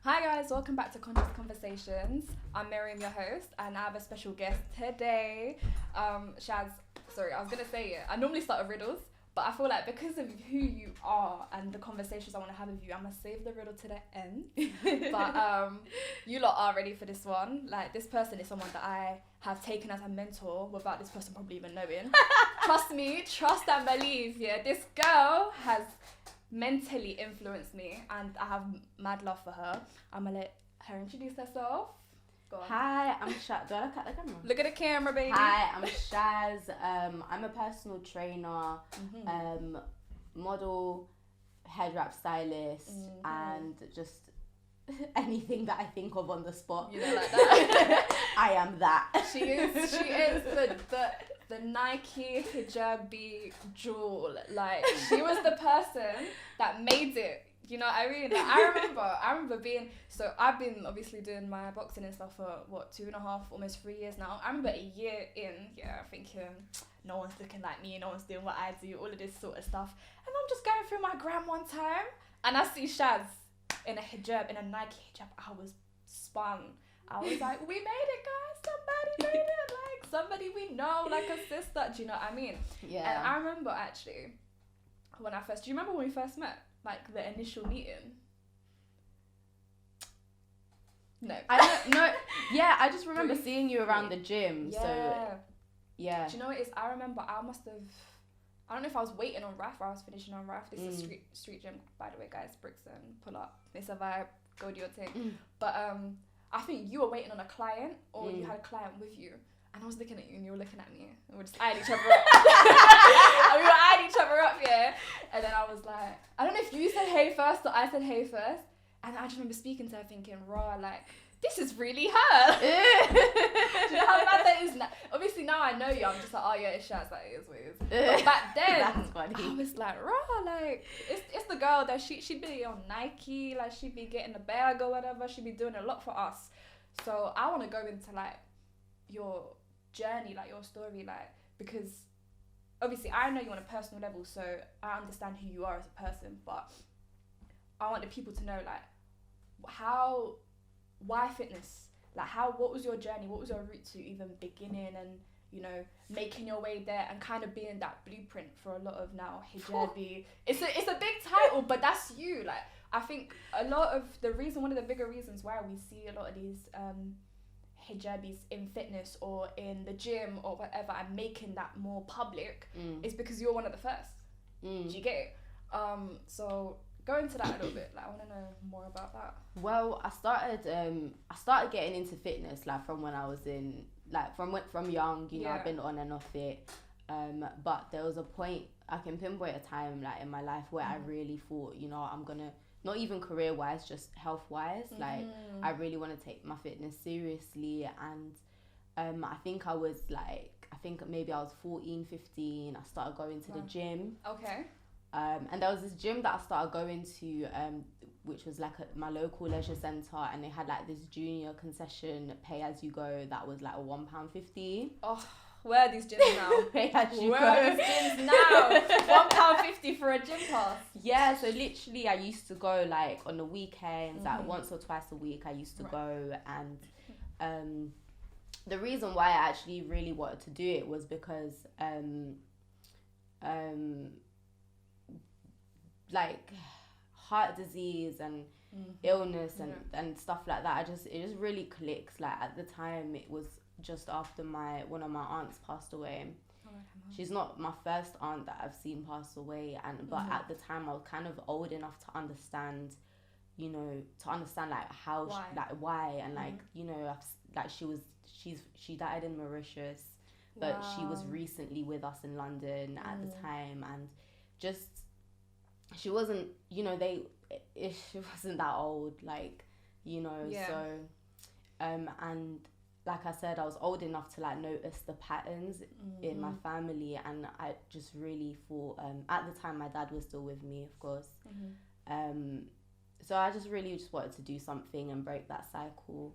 Hi guys, welcome back to Conscious Conversations. I'm Miriam, your host, and I have a special guest today. Shaz, sorry, I was gonna say it. I normally start with riddles, but I feel like because of who you are and the conversations I want to have with you, I'm gonna save the riddle to the end. But you lot are ready for this one. Like, this person is someone that I have taken as a mentor without this person probably even knowing. Trust me, trust and believe. Yeah, this girl has mentally influenced me, and I have mad love for her. I'm gonna let her introduce herself. Go on. Hi, I'm Shaz. Do I look at the camera? Look at the camera, baby. Hi, I'm Shaz. I'm a personal trainer, model, head wrap stylist, and just anything that I think of on the spot. You know, like that. I am that. She is the Nike hijabi jewel. Like, she was the person that made it. You know what I mean? Like, I remember being, so I've been obviously doing my boxing and stuff for 2.5, almost 3 years now. I remember a year in, thinking no one's looking like me, no one's doing what I do, all of this sort of stuff. And I'm just going through my gram one time, and I see Shaz in a hijab, in a Nike hijab. I was spun. I was like, we made it, guys. Somebody made it. Like, somebody we know, like a sister. Do you know what I mean? Yeah. And I remember actually, do you remember when we first met? Like, the initial meeting? No. Yeah, I just remember seeing you around the gym. Yeah. So, yeah. Do you know what it is? I remember I don't know if I was waiting on Raf or I was finishing on Raf. This is street gym, by the way, guys. Brixton, pull up. It's a vibe. Go do your thing. But I think you were waiting on a client, or you had a client with you, and I was looking at you and you were looking at me, and we're just eyeing each other up. And we were eyeing each other up, yeah. And then I was like, I don't know if you said hey first or I said hey first, and I just remember speaking to her thinking, raw, like, this is really her. Do you know how mad that is? Obviously now I know you, I'm just like, oh yeah, it's Shaz, like, it is what it is. But back then, That's funny. I was like, raw, like, it's the girl that she'd be on Nike, like, she'd be getting the bag or whatever, she'd be doing a lot for us. So I want to go into, like, your journey, like, your story, like, because obviously I know you on a personal level, so I understand who you are as a person, but I want the people to know, like, why fitness? Like, what was your journey? What was your route to even beginning and, you know, making your way there and kind of being that blueprint for a lot of now hijabi? It's a big title, but that's you. Like, I think one of the bigger reasons why we see a lot of these hijabis in fitness or in the gym or whatever and making that more public is because you're one of the first. Do you get it? So go into that a little bit. Like, I want to know more about that. Well, I started getting into fitness, like, from when I was in, like, from young, you know, I've been on and off it. But there was a point, I can pinpoint a time, like, in my life where I really thought, you know, I'm gonna, not even career-wise, just health-wise, like, I really want to take my fitness seriously. And I think maybe I was 14, 15, I started going to the gym. Okay. And there was this gym that I started going to, which was like my local leisure centre, and they had like this junior concession pay as you go that was like £1.50. Oh, where are these gyms now? Pay as you where go. are these gyms now? £1.50 for a gym pass. Yeah, so literally I used to go like on the weekends, like once or twice a week I used to go, and the reason why I actually really wanted to do it was because like heart disease and illness and stuff like that, it just really clicks. Like, at the time, it was just after one of my aunts passed away. She's not my first aunt that I've seen pass away, but at the time I was kind of old enough to understand, you know, like how why and like, you know, like she died in Mauritius, but she was recently with us in London at the time, and just she wasn't, you know, she wasn't that old, like, you know, so and like I said, I was old enough to like notice the patterns in my family, and I just really thought, at the time my dad was still with me, of course, so I just wanted to do something and break that cycle,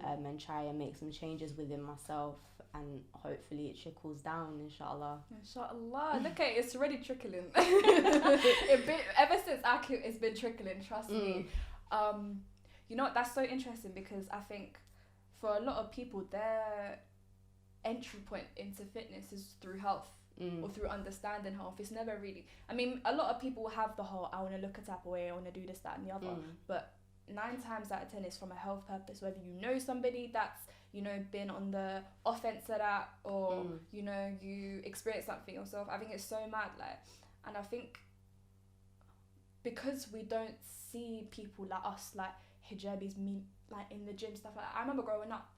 and try and make some changes within myself, and hopefully it trickles down, inshallah. Inshallah. Look at it, it's already trickling. Ever since it's been trickling, trust me. you know what, that's so interesting, because I think for a lot of people, their entry point into fitness is through health. Or through understanding health. It's never really, I mean, a lot of people have the whole, I want to look a type of way, I want to do this, that and the other, but 9 times out of 10 is from a health purpose, whether you know somebody that's, you know, been on the offense of that, or you know, you experience something yourself. I think it's so mad, like, and I think because we don't see people like us, like hijabis, me, like in the gym, stuff like that. I remember growing up,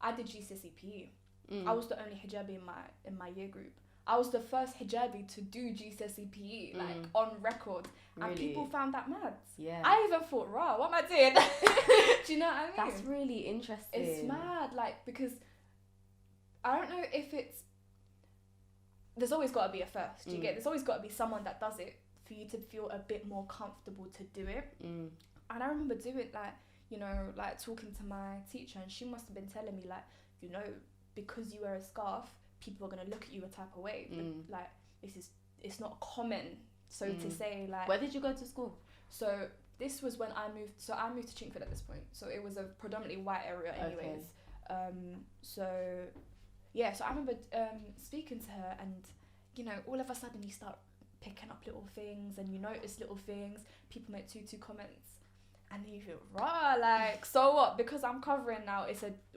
I did GCSE PE. I was the only hijabi in my year group. I was the first hijabi to do GCSE PE, like on record, and people found that mad. Yeah. I even thought, "Raw, what am I doing?" Do you know what I mean? That's really interesting. It's mad, like, because I don't know if it's. There's always got to be a first. You get. There's always got to be someone that does it for you to feel a bit more comfortable to do it. And I remember doing, like, you know, like talking to my teacher, and she must have been telling me, like, you know, because you wear a scarf, people are gonna look at you a type of way. Like, it's not common, so to say. Like, where did you go to school? So this was when I moved. So I moved to Chingford at this point. So it was a predominantly white area, anyways. So yeah. So I remember speaking to her, and you know, all of a sudden you start picking up little things, and you notice little things. People make two comments, and then you feel raw. Like, so what? Because I'm covering now.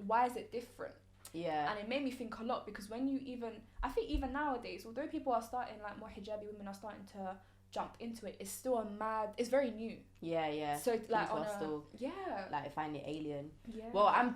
Why is it different? Yeah. And it made me think a lot, because when you I think even nowadays, although people are starting, like, more hijabi women are starting to jump into it, it's still it's very new. Yeah. So, like, people are still, like, I find it alien. Yeah. Well, I'm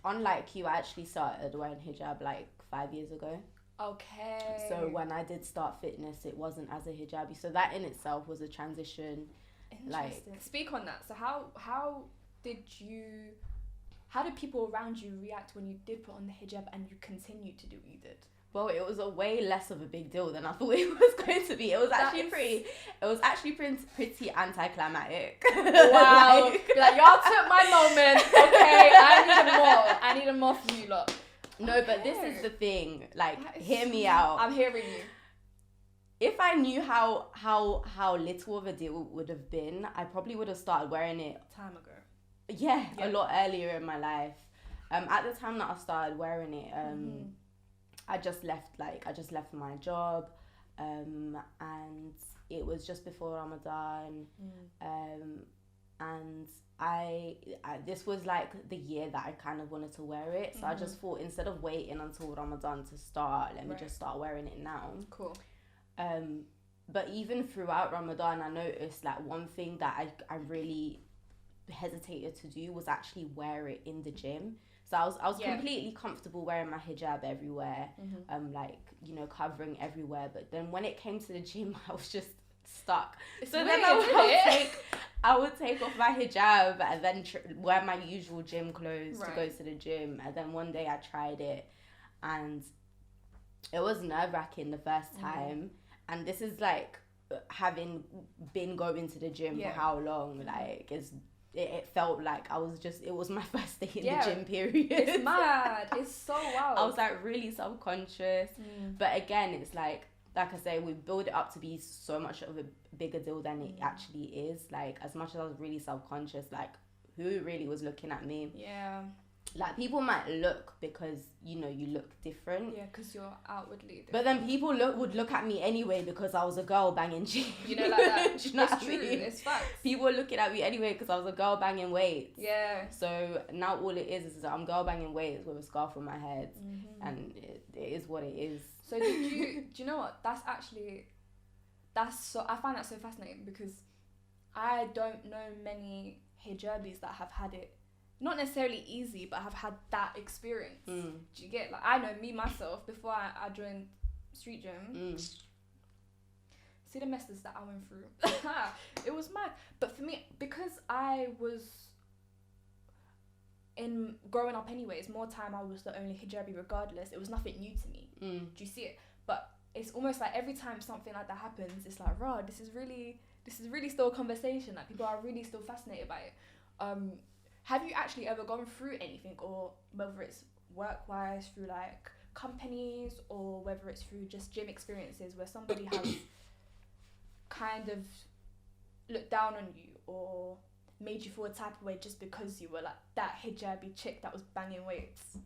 unlike you. I actually started wearing hijab like 5 years ago. Okay. So when I did start fitness, it wasn't as a hijabi. So that in itself was a transition. Interesting. Speak on that. So how did people around you react when you did put on the hijab and you continued to do what you did? Well, it was a way less of a big deal than I thought it was going to be. It was actually pretty anticlimactic. Wow. like, y'all took my moment. Okay, I needed more from you lot. No, but this is the thing. Like, hear me out. I'm hearing you. If I knew how little of a deal it would have been, I probably would have started wearing it time ago. Yeah, a lot earlier in my life. At the time that I started wearing it, I just left my job, and it was just before Ramadan, and I this was like the year that I kind of wanted to wear it, so I just thought, instead of waiting until Ramadan to start, let me just start wearing it now. Cool. But even throughout Ramadan, I noticed, like, one thing that I really hesitated to do was actually wear it in the gym. So I was completely comfortable wearing my hijab everywhere, like, you know, covering everywhere. But then when it came to the gym, I was just stuck. So then I would take off my hijab and then wear my usual gym clothes to go to the gym. And then one day I tried it, and it was nerve-wracking the first time. And this is, like, having been going to the gym for how long? Like, it felt like it was my first day in the gym, period. It's mad. It's so wild. I was, like, really subconscious. But again, it's like I say, we build it up to be so much of a bigger deal than it actually is. Like, as much as I was really subconscious, like, who really was looking at me? Yeah. Like, people might look because, you know, you look different. Yeah, because you're outwardly different. But then people would look at me anyway because I was a girl banging jeans. You know, like that. Do you know it's true. I mean? It's facts. People were looking at me anyway because I was a girl banging weights. Yeah. So now all it is that I'm girl banging weights with a scarf on my head. And it is what it is. So do you know what? I find that so fascinating, because I don't know many hijabis that have had it, not necessarily easy, but have had that experience. Do you get? Like, I know me myself, before I joined street gym, see the messes that I went through. It was mad. But for me, because I was in growing up anyways, more time I was the only hijabi regardless, it was nothing new to me. Do you see it? But it's almost like every time something like that happens, it's like, raw, this is really still a conversation. Like, people are really still fascinated by it. Have you actually ever gone through anything, or whether it's work-wise, through, like, companies, or whether it's through just gym experiences, where somebody has kind of looked down on you or made you feel a type of way just because you were like that hijabi chick that was banging weights?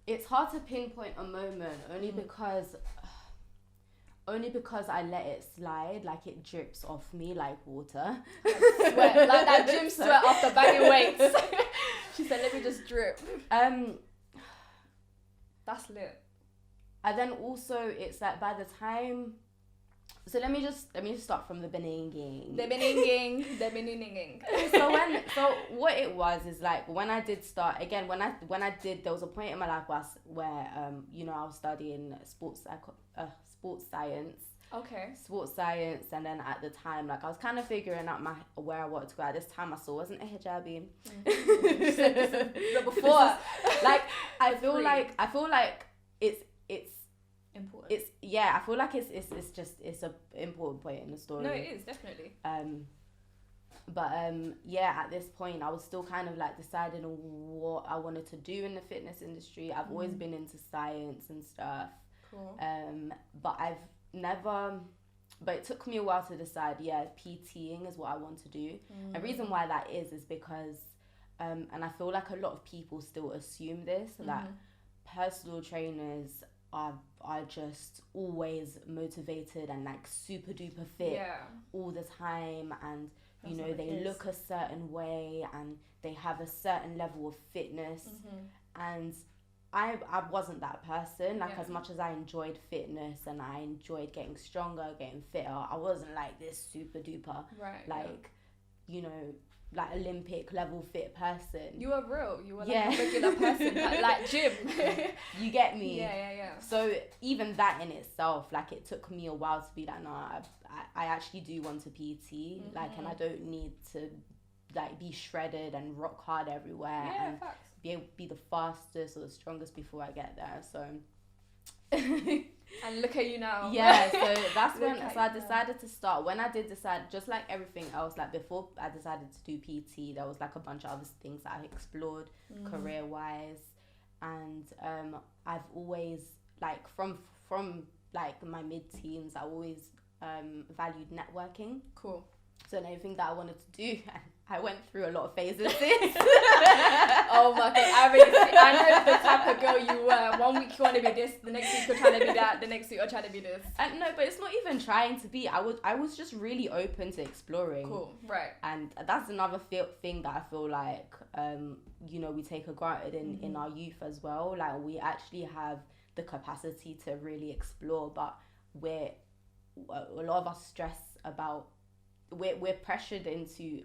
It's hard to pinpoint a moment, only because I let it slide, like it drips off me like water. Sweat, like that gym sweat after banging weights. She said, "Let me just drip." That's lit. And then also it's like by the time, so let me just start from the beginning. So what it was is like when I did start again, when I did, there was a point in my life where I was studying sports science. Okay. Sports science, and then at the time, like I was kind of figuring out where I wanted to go. At this time, I still wasn't a hijabi. But before, like I feel like it's important. I feel like it's a important point in the story. No, it is definitely. At this point I was still kind of like deciding what I wanted to do in the fitness industry. I've always been into science and stuff. Cool. But it took me a while to decide, PTing is what I want to do. The reason why that is because and I feel like a lot of people still assume this, that personal trainers are just always motivated and like super duper fit all the time, and they look a certain way and they have a certain level of fitness, and I wasn't that person. Like as much as I enjoyed fitness and I enjoyed getting stronger, getting fitter, I wasn't like this super duper like Olympic level fit person. You were real. You were like a regular person, like gym. You get me? Yeah. So even that in itself, like it took me a while to be like, no, I actually do want to PT, like, and I don't need to like be shredded and rock hard everywhere and facts. be the fastest or the strongest before I get there. So and look at you now. Yeah, so that's when I decided to start. When I did decide, just like everything else, like before I decided to do PT, there was like a bunch of other things that I explored career wise, and I've always like from like my mid-teens, I always valued networking. Cool. So anything that I wanted to do, I went through a lot of phases. Oh my god, I know the type of girl you were. 1 week you want to be this, the next week you're trying to be that, the next week you're trying to be this. And no, but it's not even trying to be. I was just really open to exploring. Cool, right. And that's another thing that I feel like we take for granted in our youth as well. Like we actually have the capacity to really explore, but a lot of us stress about. We're pressured into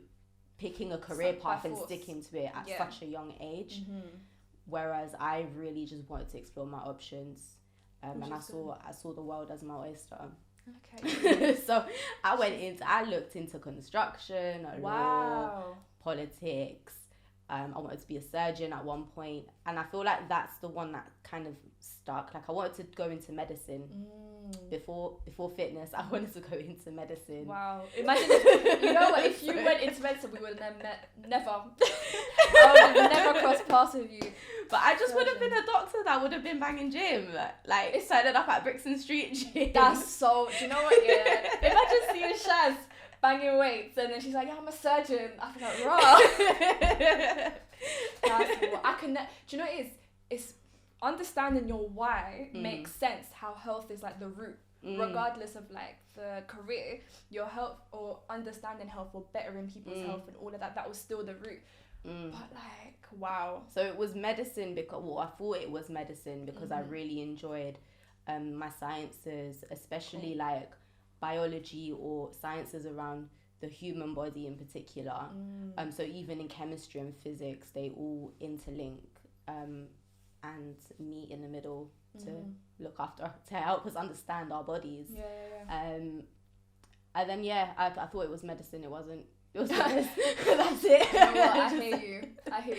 picking a career path and sticking to it at such a young age, whereas I really just wanted to explore my options, and I saw the world as my oyster. Okay. So I looked into construction, law, politics. I wanted to be a surgeon at one point, and I feel like that's the one that kind of stuck. Like I wanted to go into medicine. Before fitness, I wanted to go into medicine. Wow. Imagine if you went into medicine, we would have never. I would have never crossed paths with you. But I just would have been a doctor that would have been banging gym. Like, it's ended up at Brixton Street Gym. That's so, do you know what, Imagine seeing Shaz banging weights and then she's like, I'm a surgeon. I feel like, raw. That's what I can, do you know what it is? It's understanding your why makes sense, how health is like the root. Regardless of like the career, your health or understanding health or bettering people's health and all of that was still the root. But like, wow. So it was medicine because, I thought it was medicine because I really enjoyed my sciences, especially like biology or sciences around the human body in particular. So even in chemistry and physics, they all interlink and meet in the middle to look after, to help us understand our bodies. And then I thought it was medicine. It wasn't. It was that's it. You know what? I hear you.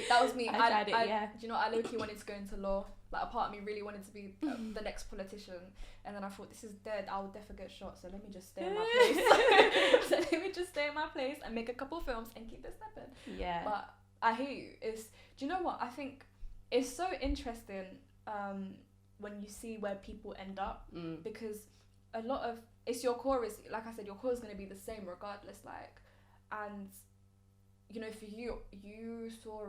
That was me. I tried it. Do you know, I low-key wanted to go into law. Like a part of me really wanted to be the next politician, and then I thought, this is dead. I will definitely get shot. So let me just stay in my place. And make a couple films and keep it stepping. Yeah. But I hear you. Do you know what? I think it's so interesting when you see where people end up, because a lot of it's your core is, like I said, your core is going to be the same regardless, like, and, you know, for you saw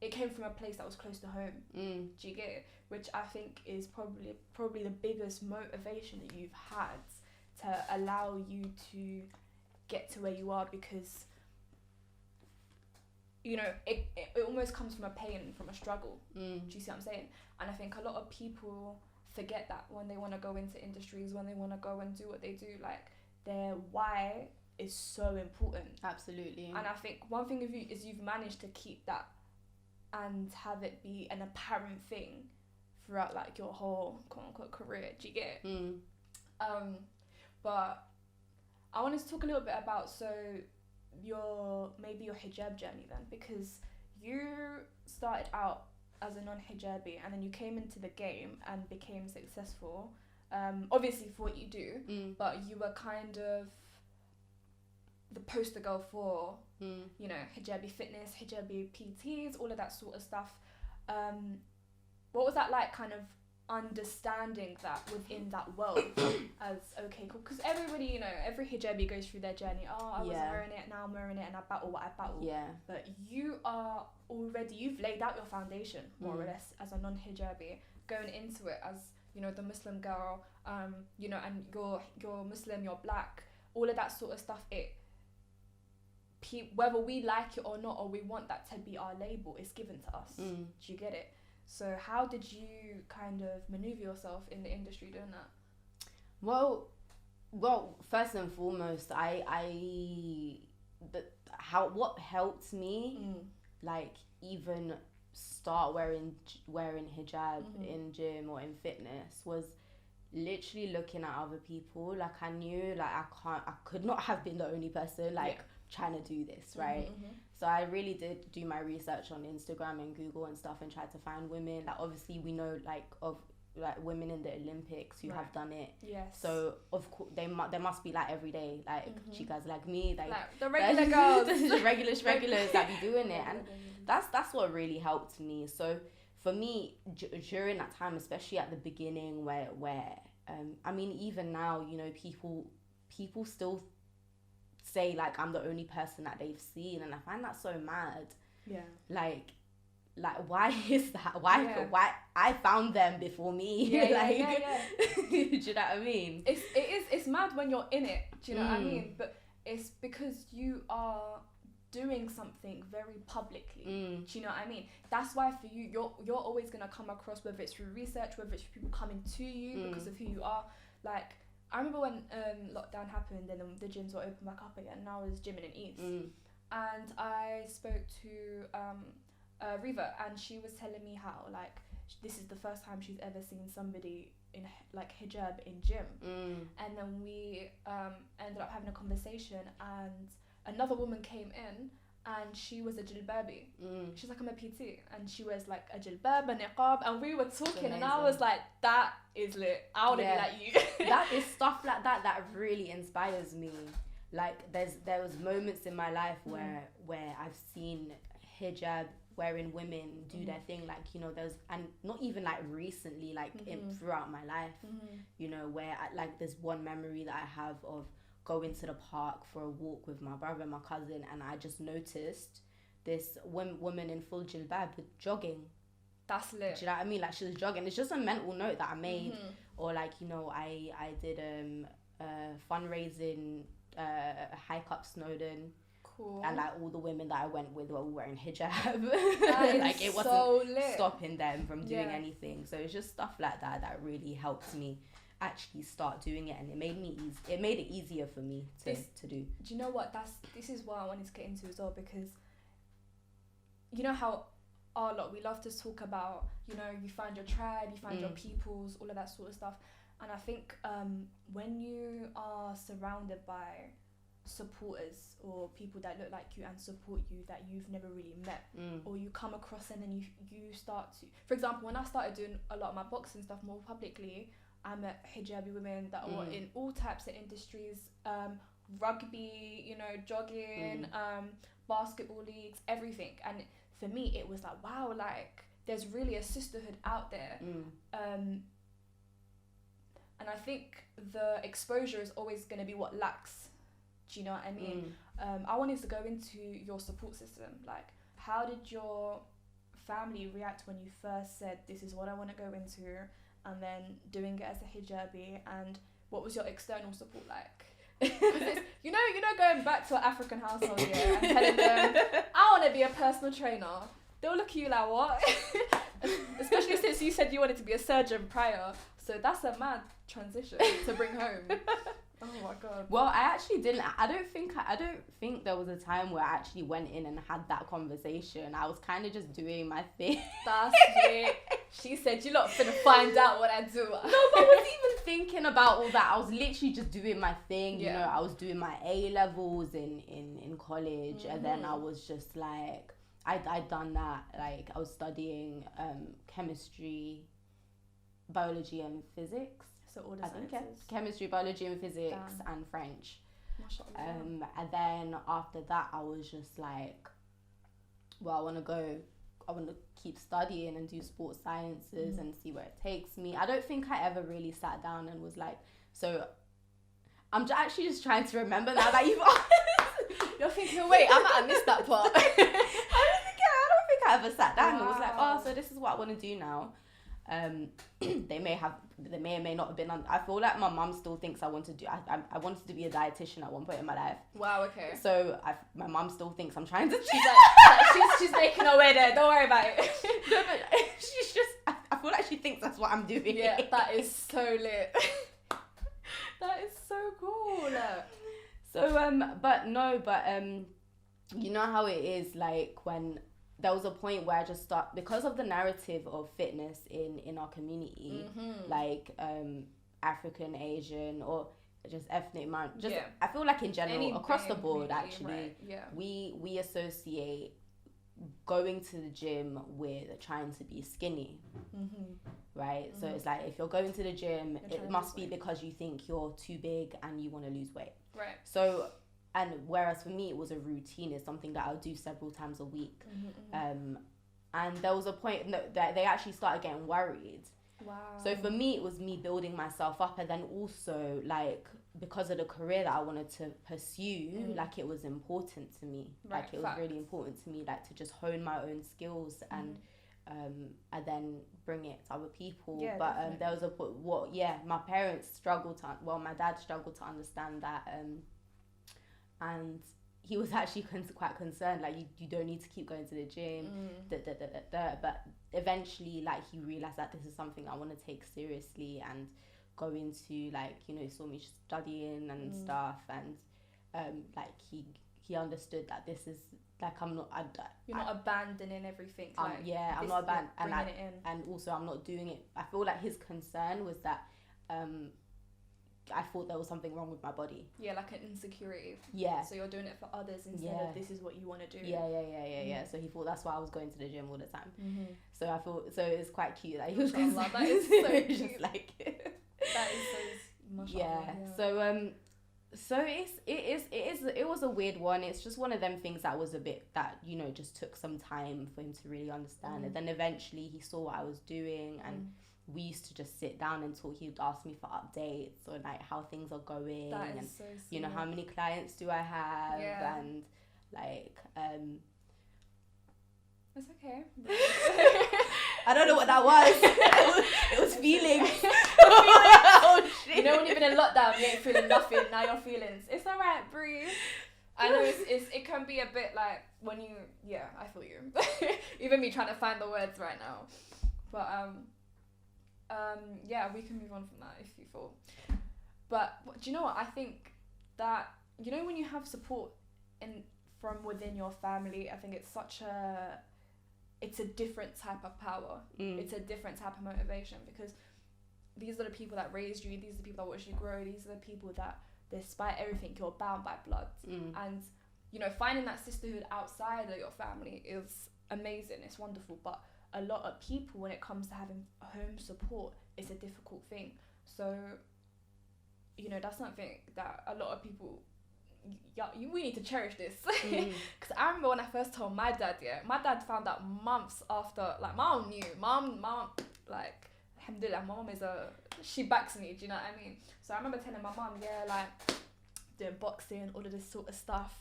it came from a place that was close to home. Do you get it? Which I think is probably the biggest motivation that you've had to allow you to get to where you are, because, you know, it almost comes from a pain, from a struggle. Do you see what I'm saying? And I think a lot of people forget that when they want to go into industries, when they want to go and do what they do, like, their why is so important. Absolutely. And I think one thing of you is you've managed to keep that and have it be an apparent thing throughout, like, your whole quote-unquote career. Do you get it? But I wanted to talk a little bit about, so, your hijab journey then, because you started out as a non-hijabi and then you came into the game and became successful, obviously for what you do, but you were kind of the poster girl for, you know, hijabi fitness, hijabi PTs, all of that sort of stuff. What was that like, kind of understanding that within that world as, okay, cool, because everybody, you know, every hijabi goes through their journey. Oh, I wasn't wearing it, now I'm wearing it, and I battle what I battle. But you've laid out your foundation, more or less, as a non-hijabi, going into it as, you know, the Muslim girl, you know, and you're Muslim, you're black, all of that sort of stuff. Whether we like it or not, or we want that to be our label, it's given to us. Do you get it? So how did you kind of maneuver yourself in the industry doing that? Well, first and foremost, what helped me, like, even start wearing hijab in gym or in fitness was literally looking at other people. Like, I knew, like, I could not have been the only person, like, trying to do this, right? So I really did do my research on Instagram and Google and stuff, and tried to find women. Like, obviously we know, like, of, like, women in the Olympics who have done it. Yes. So of course there must be, like, everyday, like, chicas like me, like the regular girls, the regulars that be doing it, and that's what really helped me. So for me, during that time, especially at the beginning, where I mean, even now, you know, people still say, like, I'm the only person that they've seen, and I find that so mad. Like why is that? Why I found them before me? Do you know what I mean? It's mad when you're in it. Do you know what I mean? But it's because you are doing something very publicly. Do you know what I mean? That's why for you, you're always gonna come across, whether it's through research, whether it's people coming to you because of who you are. Like, I remember when lockdown happened and then the gyms were open back up again, and I was gymming in East, and I spoke to Riva, and she was telling me how, like, this is the first time she's ever seen somebody in, like, hijab in gym, and then we ended up having a conversation, and another woman came in, and she was a jilbabi. She's like, I'm a PT, and she wears, like, a jilbab, a niqab, and we were talking, and I was like, that is lit. I want to be like you. That is stuff like that really inspires me. Like, there was moments in my life where I've seen hijab wearing women do their thing, like, you know, and not even, like, recently, like, throughout my life, you know, where there's one memory that I have of going to the park for a walk with my brother and my cousin, and I just noticed this woman in full jilbab jogging. That's lit. Do you know what I mean? Like, she was jogging. It's just a mental note that I made. Or, like, you know, I did fundraising hike up Snowdon. Cool. And, like, all the women that I went with were wearing hijab. Like, it wasn't so lit. stopping them from doing anything. So it's just stuff like that really helped me actually start doing it, and it made it easier for me to do. Do you know what? This is what I wanted to get into as well, because you know how we love to talk about, you know, you find your tribe, you find your peoples, all of that sort of stuff. And I think when you are surrounded by supporters or people that look like you and support you that you've never really met, or you come across, and then you start to, for example, when I started doing a lot of my boxing stuff more publicly, I met hijabi women that were in all types of industries, rugby, you know, jogging, basketball leagues, everything. And for me, it was like, wow, like, there's really a sisterhood out there. And I think the exposure is always going to be what lacks. Do you know what I mean? I wanted to go into your support system. Like, how did your family react when you first said, this is what I want to go into, and then doing it as a hijabi, and what was your external support like? Because you know, going back to an African household here and telling them, I want to be a personal trainer, they'll look at you like, what? Especially since you said you wanted to be a surgeon prior, so that's a mad transition to bring home. Oh my god. Well, I actually didn't. I don't think there was a time where I actually went in and had that conversation. I was kind of just doing my thing. That's it. She said, "You lot finna find out what I do." No, but I wasn't even thinking about all that. I was literally just doing my thing. You know, I was doing my A levels in college, and then I was just like, I'd done that. Like, I was studying chemistry, biology, and physics. So all the sciences. Chemistry, biology, and physics, and French. And then after that, I was just like, well, I want to keep studying and do sports sciences and see where it takes me. I don't think I ever really sat down and was like, so I'm actually just trying to remember now that you've asked. You're thinking, wait, I might have missed that part. I don't think I ever sat down and was like, oh, so this is what I want to do now. They may or may not have been. I feel like my mum still thinks I wanted to be a dietitian at one point in my life. Wow. Okay. So my mum still thinks I'm trying to. She's making her way there. Don't worry about it. No, but she's just. I feel like she thinks that's what I'm doing. Yeah, that is so lit. That is so cool. So you know how it is, like, when there was a point where I just because of the narrative of fitness in our community, like African, Asian, or just ethnic, I feel like in general, across the board, actually, we associate going to the gym with trying to be skinny, right? So it's like, if you're going to the gym, it must be because you think you're too big and you want to lose weight, right? So. And whereas for me, it was a routine. It's something that I'll do several times a week. And there was a point that they actually started getting worried. Wow. So for me, it was me building myself up. And then also, like, because of the career that I wanted to pursue, like, it was important to me. Right, like, it was really important to me, like, to just hone my own skills and then bring it to other people. Yeah, but there was my parents struggled my dad struggled to understand that. And he was actually quite concerned, like, you don't need to keep going to the gym, but eventually, like, he realised that this is something I want to take seriously and go into, like, you know, he saw me studying and stuff, and like, he understood that this is, like, you're not abandoning everything, like, I'm not abandoning, and also I'm not doing it. I feel like his concern was that I thought there was something wrong with my body. Yeah, like an insecurity. Yeah. So you're doing it for others instead of this is what you want to do. Yeah. So he thought that's why I was going to the gym all the time. So I thought, so it's quite cute that he was concerned. That is so cute. Just like that is so So it was a weird one. It's just one of them things that was a bit that, you know, just took some time for him to really understand. And then eventually he saw what I was doing, and we used to just sit down and talk. He would ask me for updates or, like, how things are going, and so you know, how many clients do I have, and like it's okay. I don't know what that was. It was feelings. Oh shit. You know, when you've been in lockdown, you ain't feeling nothing. Now your feelings. It's alright, breathe. I know it can be a bit like when you I feel you. Even me trying to find the words right now, but we can move on from that if you feel. But do you know what? I think that, you know, when you have support from within your family, I think it's a different type of power. It's a different type of motivation, because these are the people that raised you. These are the people that watched you grow. These are the people that, despite everything, you're bound by blood. And, you know, finding that sisterhood outside of your family is amazing. It's wonderful. But a lot of people, when it comes to having home support, it's a difficult thing. So, you know, that's something that a lot of people, we need to cherish this. Because I remember when I first told my dad, my dad found out months after, like, mom knew. Mom, like, alhamdulillah, my mom is a she backs me, do you know what I mean? So I remember telling my mum, yeah, like, doing boxing, all of this sort of stuff.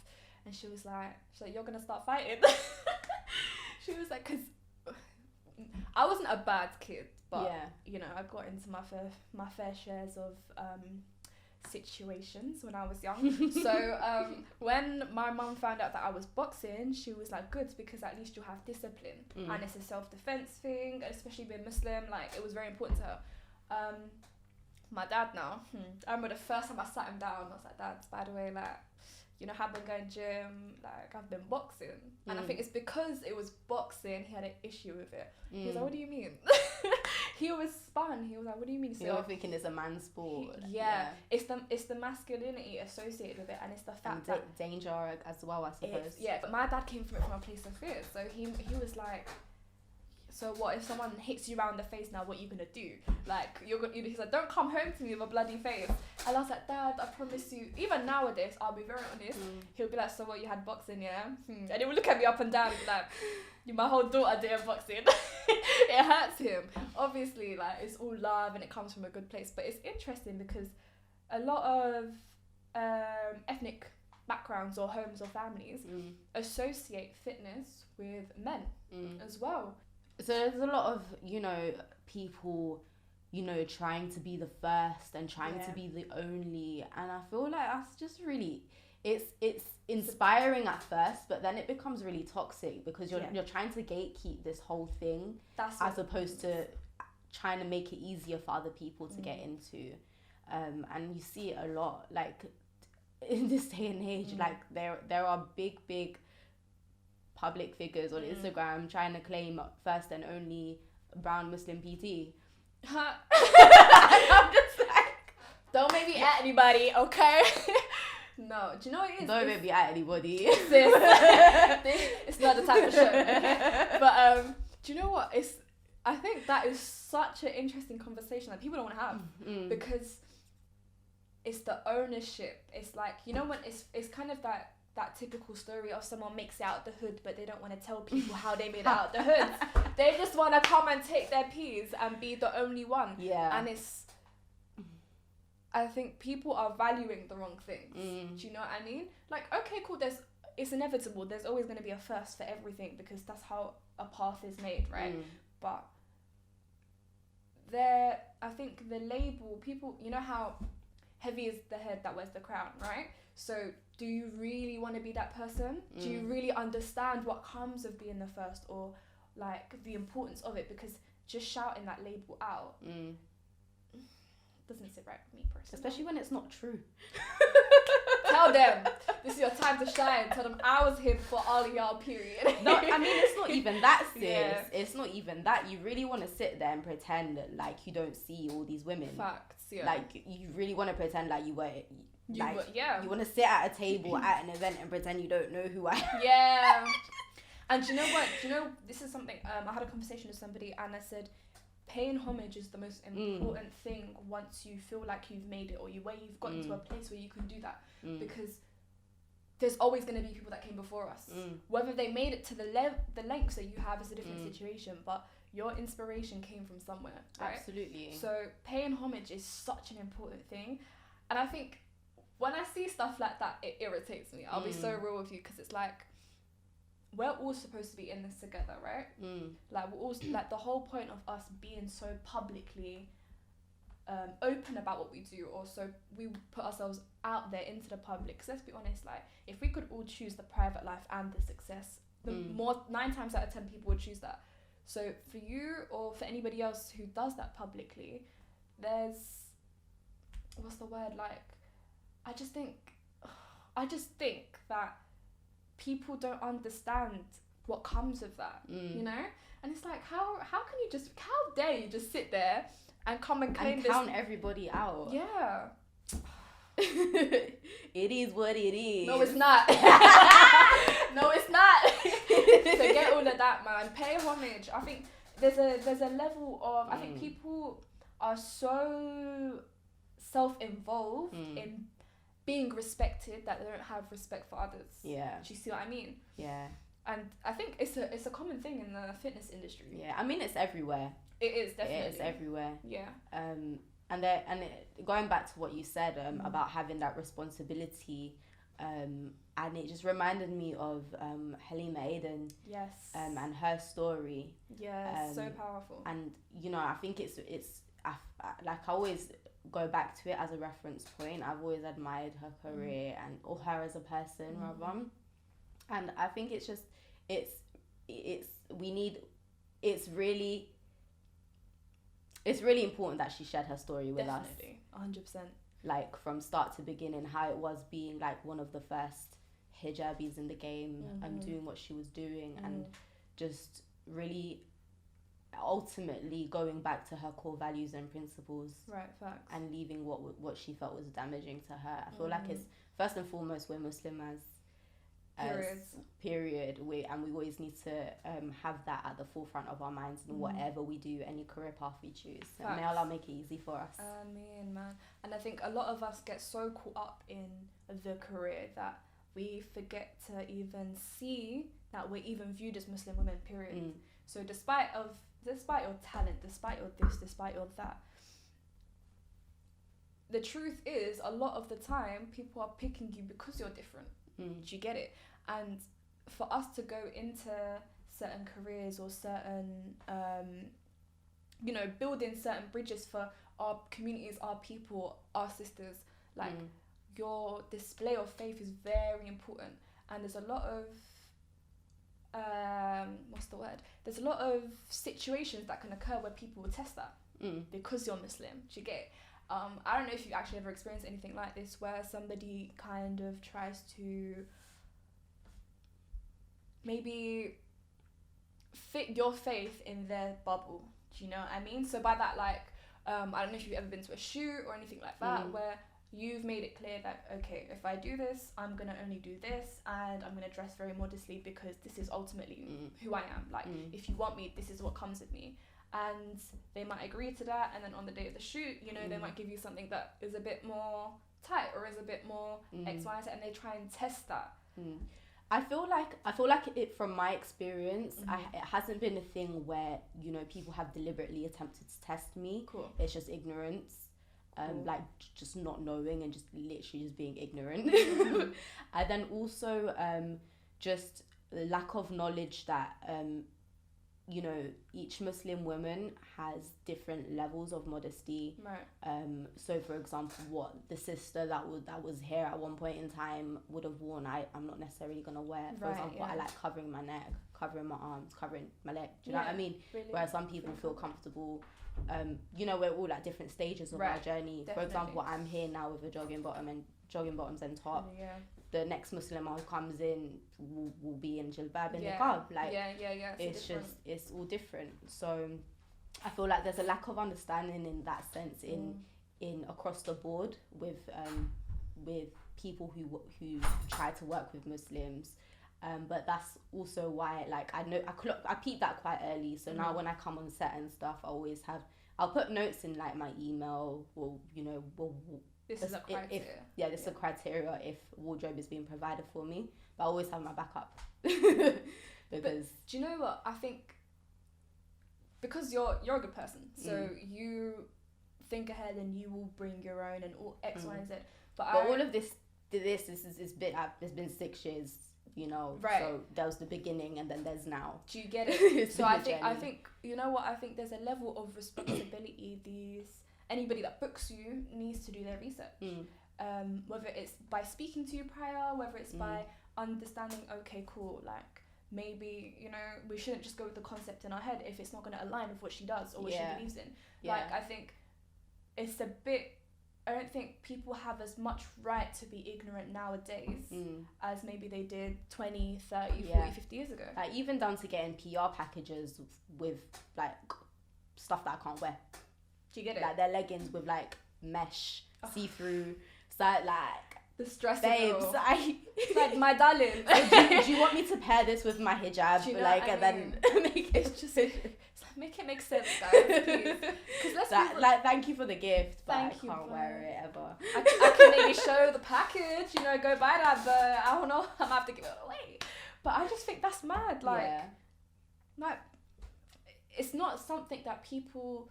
And she was like, you're going to start fighting? She was like, because I wasn't a bad kid, but, you know, I got into my fair shares of situations when I was young. So when my mum found out that I was boxing, she was like, good, because at least you'll have discipline. And it's a self-defense thing, especially being Muslim. Like, it was very important to her. My dad now, I remember the first time I sat him down, I was like, Dad, by the way, like, you know, I've been going gym, like, I've been boxing. And I think it's because it was boxing, he had an issue with it. He was like, what do you mean? He was spun. He was like, what do you mean? So you're thinking it's a man's sport. It's the masculinity associated with it, and it's the fact that danger as well, I suppose. But my dad came from it from a place of fear. So he was like, so what if someone hits you around the face now, what are you gonna do? Like, he's like, don't come home to me with a bloody face. And I was like, Dad, I promise you, even nowadays, I'll be very honest, he'll be like, so what, you had boxing, yeah? And he would look at me up and down and be like, my whole daughter did boxing. It hurts him. Obviously, like, it's all love and it comes from a good place. But it's interesting because a lot of ethnic backgrounds or homes or families associate fitness with men as well. So there's a lot of, you know, people, you know, trying to be the first and trying to be the only. And I feel like that's just really, it's inspiring at first, but then it becomes really toxic because you're trying to gatekeep this whole thing as opposed to trying to make it easier for other people to get into. And you see it a lot, like in this day and age, like there are big public figures on Instagram trying to claim first and only brown Muslim PT. I'm just like, don't make me at anybody, okay? No, do you know what it is? Don't make me at anybody. It's not the type of show. But do you know what? I think that is such an interesting conversation that people don't want to have because it's the ownership. It's like, you know, when it's kind of that typical story of someone makes it out the hood, but they don't want to tell people how they made it out the hood. They just want to come and take their peas and be the only one. Yeah. And I think people are valuing the wrong things. Do you know what I mean? Like, okay, cool, it's inevitable. There's always going to be a first for everything because that's how a path is made, right? But I think the label, people, you know how heavy is the head that wears the crown, right? So do you really want to be that person? Do you really understand what comes of being the first or like the importance of it? Because just shouting that label out doesn't sit right with me personally. Especially when it's not true. Tell them, this is your time to shine. Tell them I was here before all of y'all, period. No, I mean, it's not even that, sis. Yeah. It's not even that. You really want to sit there and pretend like you don't see all these women. Facts, yeah. Like, you really want to pretend like you were... You want to sit at a table at an event and pretend you don't know who I am. Yeah. And do you know what? This is something, I had a conversation with somebody and I said, paying homage is the most important thing once you feel like you've made it or where you've gotten to a place where you can do that. Because there's always going to be people that came before us. Whether they made it to the lengths that you have is a different situation, but your inspiration came from somewhere, right? Absolutely. So paying homage is such an important thing. And I think when I see stuff like that, it irritates me. I'll be so real with you because it's like, we're all supposed to be in this together, right? Like, we're all, like, the whole point of us being so publicly open about what we do, or so we put ourselves out there into the public. Because let's be honest, like, if we could all choose the private life and the success, the 9 times out of 10 people would choose that. So for you or for anybody else who does that publicly, there's, what's the word, like, I just think that people don't understand what comes of that, you know? And it's like, how dare you just sit there and come and claim and count everybody out? Yeah. It is what it is. No, it's not. No, it's not. Forget all of that, man. Pay homage. I think there's a level of, I think people are so self-involved in being respected that they don't have respect for others. Yeah. Do you see what I mean? Yeah. And I think it's a common thing in the fitness industry. Yeah, I mean, it's everywhere. It is, definitely. It is everywhere. Yeah. Going back to what you said about having that responsibility, and it just reminded me of Halima Aden. Yes. And her story. Yeah, so powerful. And you know, I think it's I always go back to it as a reference point. I've always admired her career or her as a person rather. And I think it's just it's really important that she shared her story with us. Definitely, 100%. Like from start to beginning, how it was being like one of the first hijabis in the game and doing what she was doing and just really ultimately going back to her core values and principles. Right, facts. And leaving what she felt was damaging to her. I feel like it's first and foremost we're Muslim as period. We always need to have that at the forefront of our minds in whatever we do, any career path we choose. And may Allah make it easy for us. Ameen, man. And I think a lot of us get so caught up in the career that we forget to even see that we're even viewed as Muslim women, period. So despite your talent, despite your this, despite your that, the truth is a lot of the time people are picking you because you're different. Do you get it? And for us to go into certain careers or certain building certain bridges for our communities, our people, our sisters, like your display of faith is very important. And there's a lot of there's a lot of situations that can occur where people will test that because you're Muslim. Do you get it? I don't know if you've actually ever experienced anything like this where somebody kind of tries to maybe fit your faith in their bubble. Do you know what I mean? So by that, like, I don't know if you've ever been to a shoot or anything like that where you've made it clear that, okay, if I do this, I'm going to only do this and I'm going to dress very modestly because this is ultimately who I am. Like, if you want me, this is what comes with me. And they might agree to that, and then on the day of the shoot, you know, they might give you something that is a bit more tight or is a bit more X, Y, and Z, and they try and test that. I feel like it, from my experience, it hasn't been a thing where, you know, people have deliberately attempted to test me. Cool. It's just ignorance. Like just not knowing and just literally just being ignorant. And then also just the lack of knowledge that you know, each Muslim woman has different levels of modesty. Right. So for example, what the sister that was here at one point in time would have worn, I'm not necessarily gonna wear. For example, I like covering my neck, covering my arms, covering my leg. Do you know what I mean? Really? Whereas some people feel comfortable. You know, we're all at different stages of our journey. Definitely. For example, I'm here now with a jogging bottoms and top. Yeah. The next Muslim who comes in will be in jilbab and niqab. Like, it's all different. So I feel like there's a lack of understanding in that sense in across the board with people who try to work with Muslims. But that's also why, like, I peeped that quite early. So now when I come on set and stuff, I'll put notes in like my email, or you know, this is a criteria. This is a criteria if wardrobe is being provided for me. But I always have my backup. Because do you know what? I think because you're a good person, so you think ahead and you will bring your own and all X, Y, and Z. But all of this it's been 6 years. You know, right. So there was the beginning and then there's now. Do you get it? So I think you know what, I think there's a level of responsibility anybody that books you needs to do their research. Whether it's by speaking to you prior, whether it's by understanding, okay, cool, like maybe, you know, we shouldn't just go with the concept in our head if it's not going to align with what she does or what she believes in. Like, I think it's a bit, I don't think people have as much right to be ignorant nowadays as maybe they did 20, 30, 40, 50 years ago. Like, even down to getting PR packages with like stuff that I can't wear. Do you get it? Like their leggings with like mesh, see-through, so like the stress. Babes, like my darling. do you want me to pair this with my hijab? Do you know like, what and I mean? then make it just make it make sense, guys. Please. Like, thank you for the gift, but I can't wear it ever. I can maybe show the package, you know, go buy that, but I don't know, I'm gonna have to give it away. But I just think that's mad. Like it's not something that people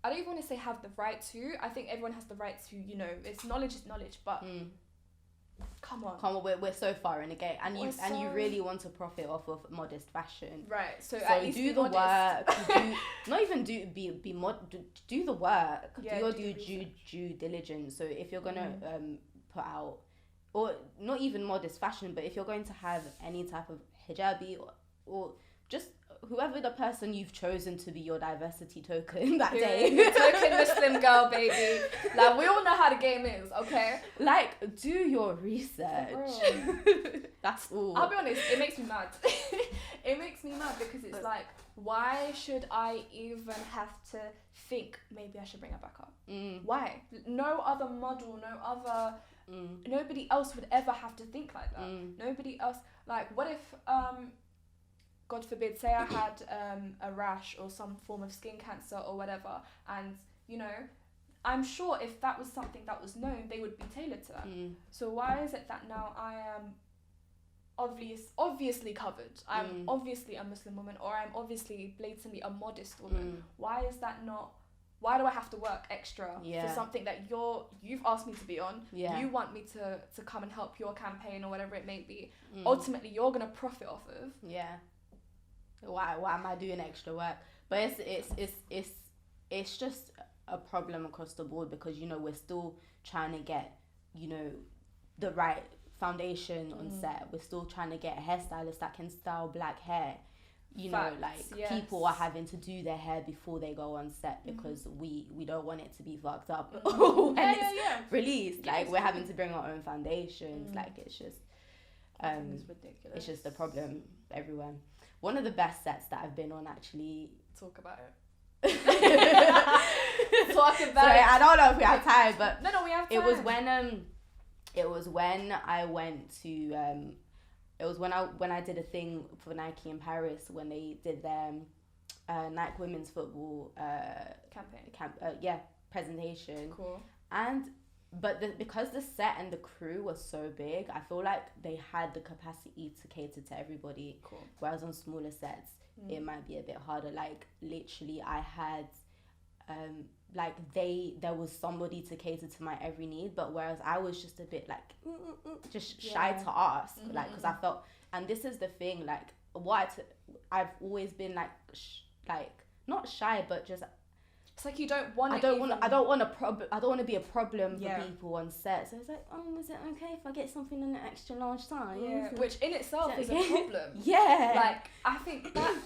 I don't even want to say have the right to. I think everyone has the right to, you know, it's knowledge is knowledge, but come on, we're so far in the game, and you really want to profit off of modest fashion, right? So at least do the work. Do the work. Yeah, do your due diligence. So if you're gonna put out, or not even modest fashion, but if you're going to have any type of hijabi or just whoever the person you've chosen to be your diversity token that day. Token Muslim girl, baby. Like, we all know how the game is, okay? Like, do your research. That's all. I'll be honest, it makes me mad. It makes me mad because it's like, why should I even have to think maybe I should bring her back up? Why? No other model, no other... Nobody else would ever have to think like that. Nobody else... Like, what if... God forbid, say I had a rash or some form of skin cancer or whatever, and, you know, I'm sure if that was something that was known, they would be tailored to that. So why is it that now I am obviously covered? I'm obviously a Muslim woman, or I'm obviously blatantly a modest woman. Why is that not... Why do I have to work extra for something that you've asked me to be on? You want me to come and help your campaign or whatever it may be. Ultimately, you're going to profit off of. Why am I doing extra work? But it's just a problem across the board, because, you know, we're still trying to get, you know, the right foundation on set. We're still trying to get a hairstylist that can style black hair. You know, like, people are having to do their hair before they go on set because we don't want it to be fucked up when it's released. Like, we're having to bring our own foundations. Like, it's just it's ridiculous. It's just a problem everywhere. One of the best sets that I've been on, actually... Talk about it. Talk about it. I don't know if we have time, but... No, we have time. It was when I went to... it was when I did a thing for Nike in Paris, when they did their Nike women's football... campaign. Presentation. Cool. But because the set and the crew was so big, I feel like they had the capacity to cater to everybody. Cool. Whereas on smaller sets, it might be a bit harder. Like, literally, I had, there was somebody to cater to my every need. But whereas I was just a bit like, just shy to ask, like, because I felt, and this is the thing, like, I've always been like not shy, but just. It's like you don't want. I don't want to be a problem for people on set. So it's like, is it okay if I get something in an extra large size? Yeah, which in itself is a problem. Like, I think that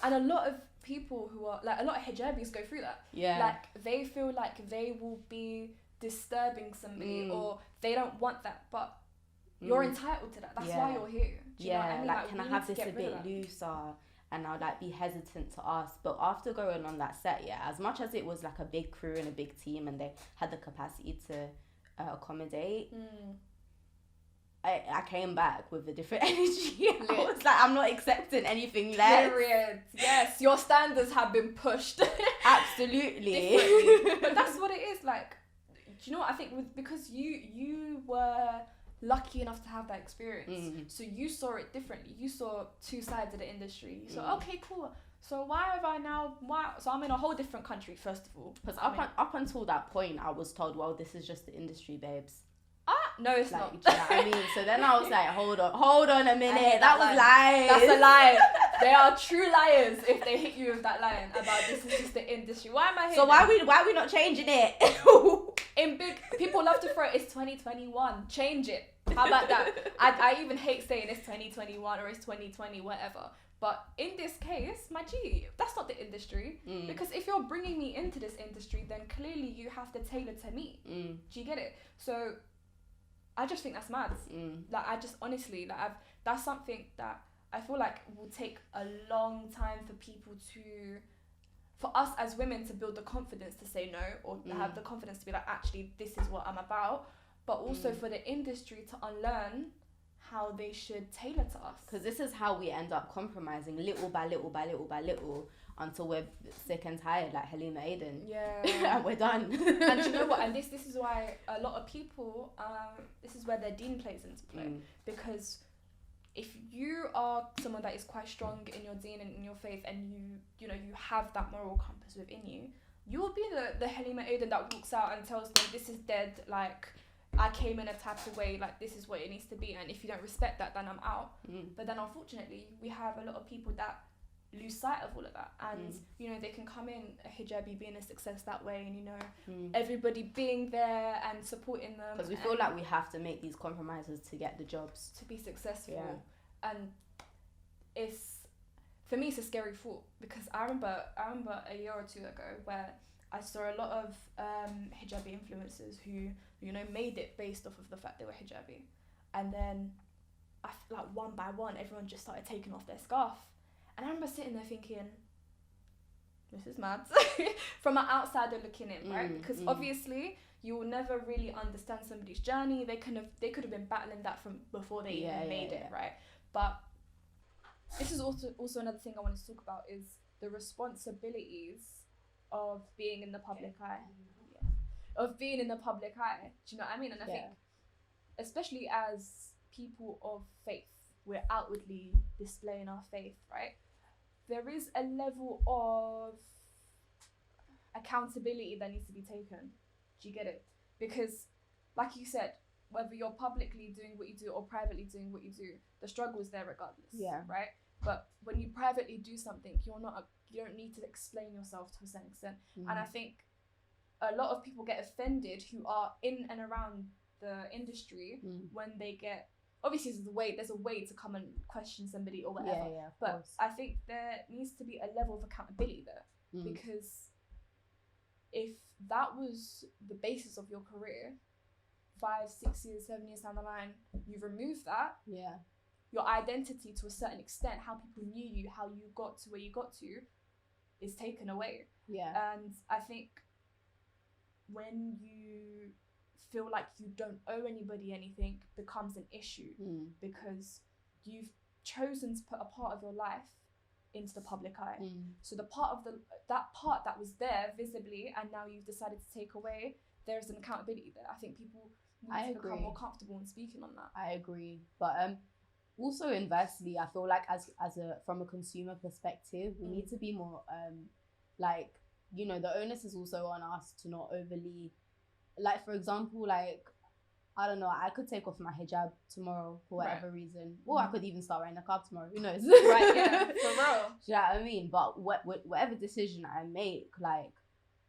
and a lot of people who are like, a lot of hijabis go through that. Like, they feel like they will be disturbing somebody, or they don't want that, but you're entitled to that. That's why you're here. Do you know what I mean? Like, can I have this a bit looser? And I'd like be hesitant to ask. But after going on that set, as much as it was like a big crew and a big team, and they had the capacity to accommodate, I came back with a different energy. I was like, I'm not accepting anything less. Period. Yes, your standards have been pushed. Absolutely. But that's what it is. Like, do you know what I think? Because you were lucky enough to have that experience, so you saw it differently. You saw two sides of the industry. You saw, okay, cool. So so I'm in a whole different country, first of all. Because up until that point, I was told, well, this is just the industry, babes. No, it's like, not. Do you know what I mean? So then I was like, hold on a minute. That was lies. That's a lie. They are true liars if they hit you with that line about this is just the industry. Why am I here? So why are we not changing it? In big, people love to throw it, it's 2021. Change it. How about that? I even hate saying it's 2021 or it's 2020, whatever. But in this case, my G, that's not the industry. Because if you're bringing me into this industry, then clearly you have to tailor to me. Do you get it? So I just think that's mad. Like, I just honestly, like, that's something that I feel like will take a long time for us as women to build the confidence to say no, or have the confidence to be like, actually, this is what I'm about. But also for the industry to unlearn how they should tailor to us. Because this is how we end up compromising little by little by little by little until we're sick and tired, like Halima Aden. And we're done. And you know what? And this is why a lot of people, this is where their deen plays into play. Because if you are someone that is quite strong in your deen and in your faith, and you have that moral compass within you, you will be the Halima Aden that walks out and tells them this is dead, like I came in a type of way, like this is what it needs to be, and if you don't respect that, then I'm out. But then unfortunately we have a lot of people that lose sight of all of that, and you know, they can come in a hijabi being a success that way, and you know, everybody being there and supporting them, because we feel like we have to make these compromises to get the jobs to be successful. And for me it's a scary thought, because I remember a year or two ago where I saw a lot of hijabi influencers who, you know, made it based off of the fact they were hijabi, and then I feel like one by one everyone just started taking off their scarf. And I remember sitting there thinking, this is mad. From an outsider looking in, right? Because obviously you will never really understand somebody's journey. They could have been battling that from before they even made it, right? But this is also another thing I wanted to talk about, is the responsibilities of being in the public eye. Of being in the public eye. Do you know what I mean? And I think, especially as people of faith, we're outwardly displaying our faith, right? There is a level of accountability that needs to be taken. Do you get it? Because, like you said, whether you're publicly doing what you do or privately doing what you do, the struggle is there regardless. Yeah. Right? But when you privately do something, you don't need to explain yourself to a certain extent. And I think a lot of people get offended who are in and around the industry when they get, obviously there's a way to come and question somebody or whatever. But course. I think there needs to be a level of accountability there, because if that was the basis of your career, 5, 6 years, 7 years down the line, you remove that, your identity to a certain extent, how people knew you, how you got to where you got to, is taken away. And I think when you feel like you don't owe anybody anything, becomes an issue, because you've chosen to put a part of your life into the public eye. So that part that was there visibly, and now you've decided to take away, there's an accountability there. I think people need to become more comfortable in speaking on that. I agree, but also inversely, I feel like from a consumer perspective, we need to be more like, you know, the onus is also on us to not overly, like, for example, like, I don't know, I could take off my hijab tomorrow for whatever reason, or I could even start wearing a niqab tomorrow, who knows? Right, yeah, for real. Do you know what I mean? But whatever decision I make, like,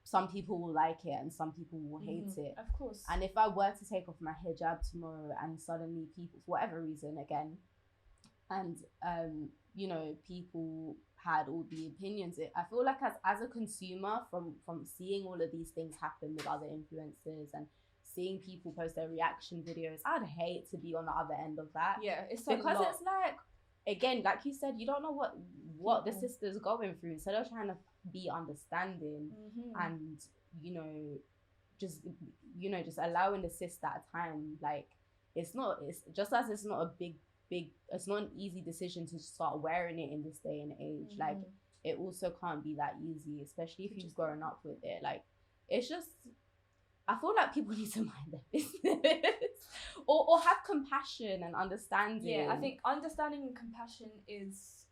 some people will like it and some people will hate it. Of course. And if I were to take off my hijab tomorrow and suddenly people, for whatever reason, again, and you know, people had all the opinions, I feel like as a consumer, from seeing all of these things happen with other influencers and seeing people post their reaction videos, I'd hate to be on the other end of that. Yeah, it's because it's like, again, like you said, you don't know what the sister's going through. Instead of trying to be understanding and just allowing the sis that time, like, it's not a big, it's not an easy decision to start wearing it in this day and age. Like, it also can't be that easy, especially if you've grown up with it. Like, it's just, I feel like people need to mind their business or have compassion and understanding. Yeah, I think understanding and compassion is,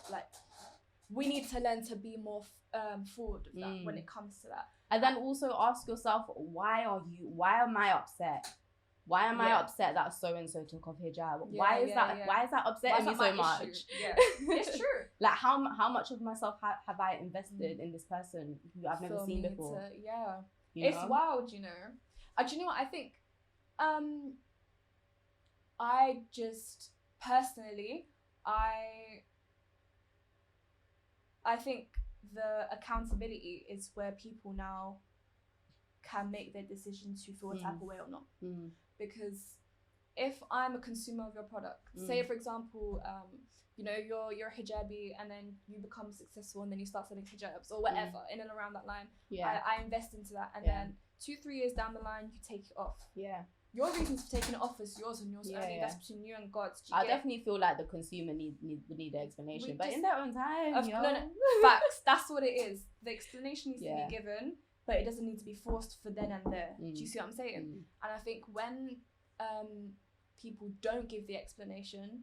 like, we need to learn to be more forward with that when it comes to that. And then also ask yourself, why am I upset? Why am I upset that so-and-so took off hijab? Why is that upsetting me so much? Yeah, it's true. Like, how much of myself have I invested in this person who I've never seen before? It's wild, you know. Do you know what I think? I just personally, I think the accountability is where people now can make their decision to feel a type of way or not. Because if I'm a consumer of your product, say for example, you know, you're a hijabi and then you become successful and then you start selling hijabs or whatever in and around that line. I invest into that, and then 2-3 years down the line you take it off. Your reasons for taking it off is yours and yours only. That's between you and God. I definitely feel like the consumer would need the explanation, but in their own time. Facts. That's what it is. The explanation needs to be given, but it doesn't need to be forced for then and there. Do you see what I'm saying? And I think when people don't give the explanation,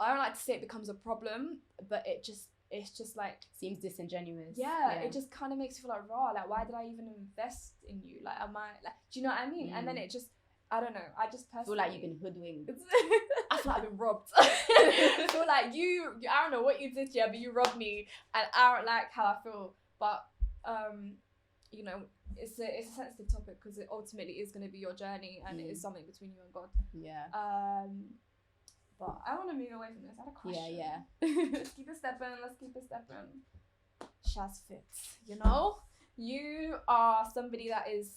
I don't like to say it becomes a problem, but it just it's just like seems disingenuous. Yeah, it just kind of makes you feel like raw. Like, why did I even invest in you? Like, am I like? Do you know what I mean? And then it just, I don't know. I just personally feel like you've been hoodwinked. I feel like I've been robbed. I feel like you. I don't know what you did, yeah, but you robbed me, and I don't like how I feel. But you know, it's a sensitive topic because it ultimately is going to be your journey, and it is something between you and God. Yeah. But I want to move away from this. I had a question. Yeah. Let's keep it stepping. SHAZFIT. You know, you are somebody that is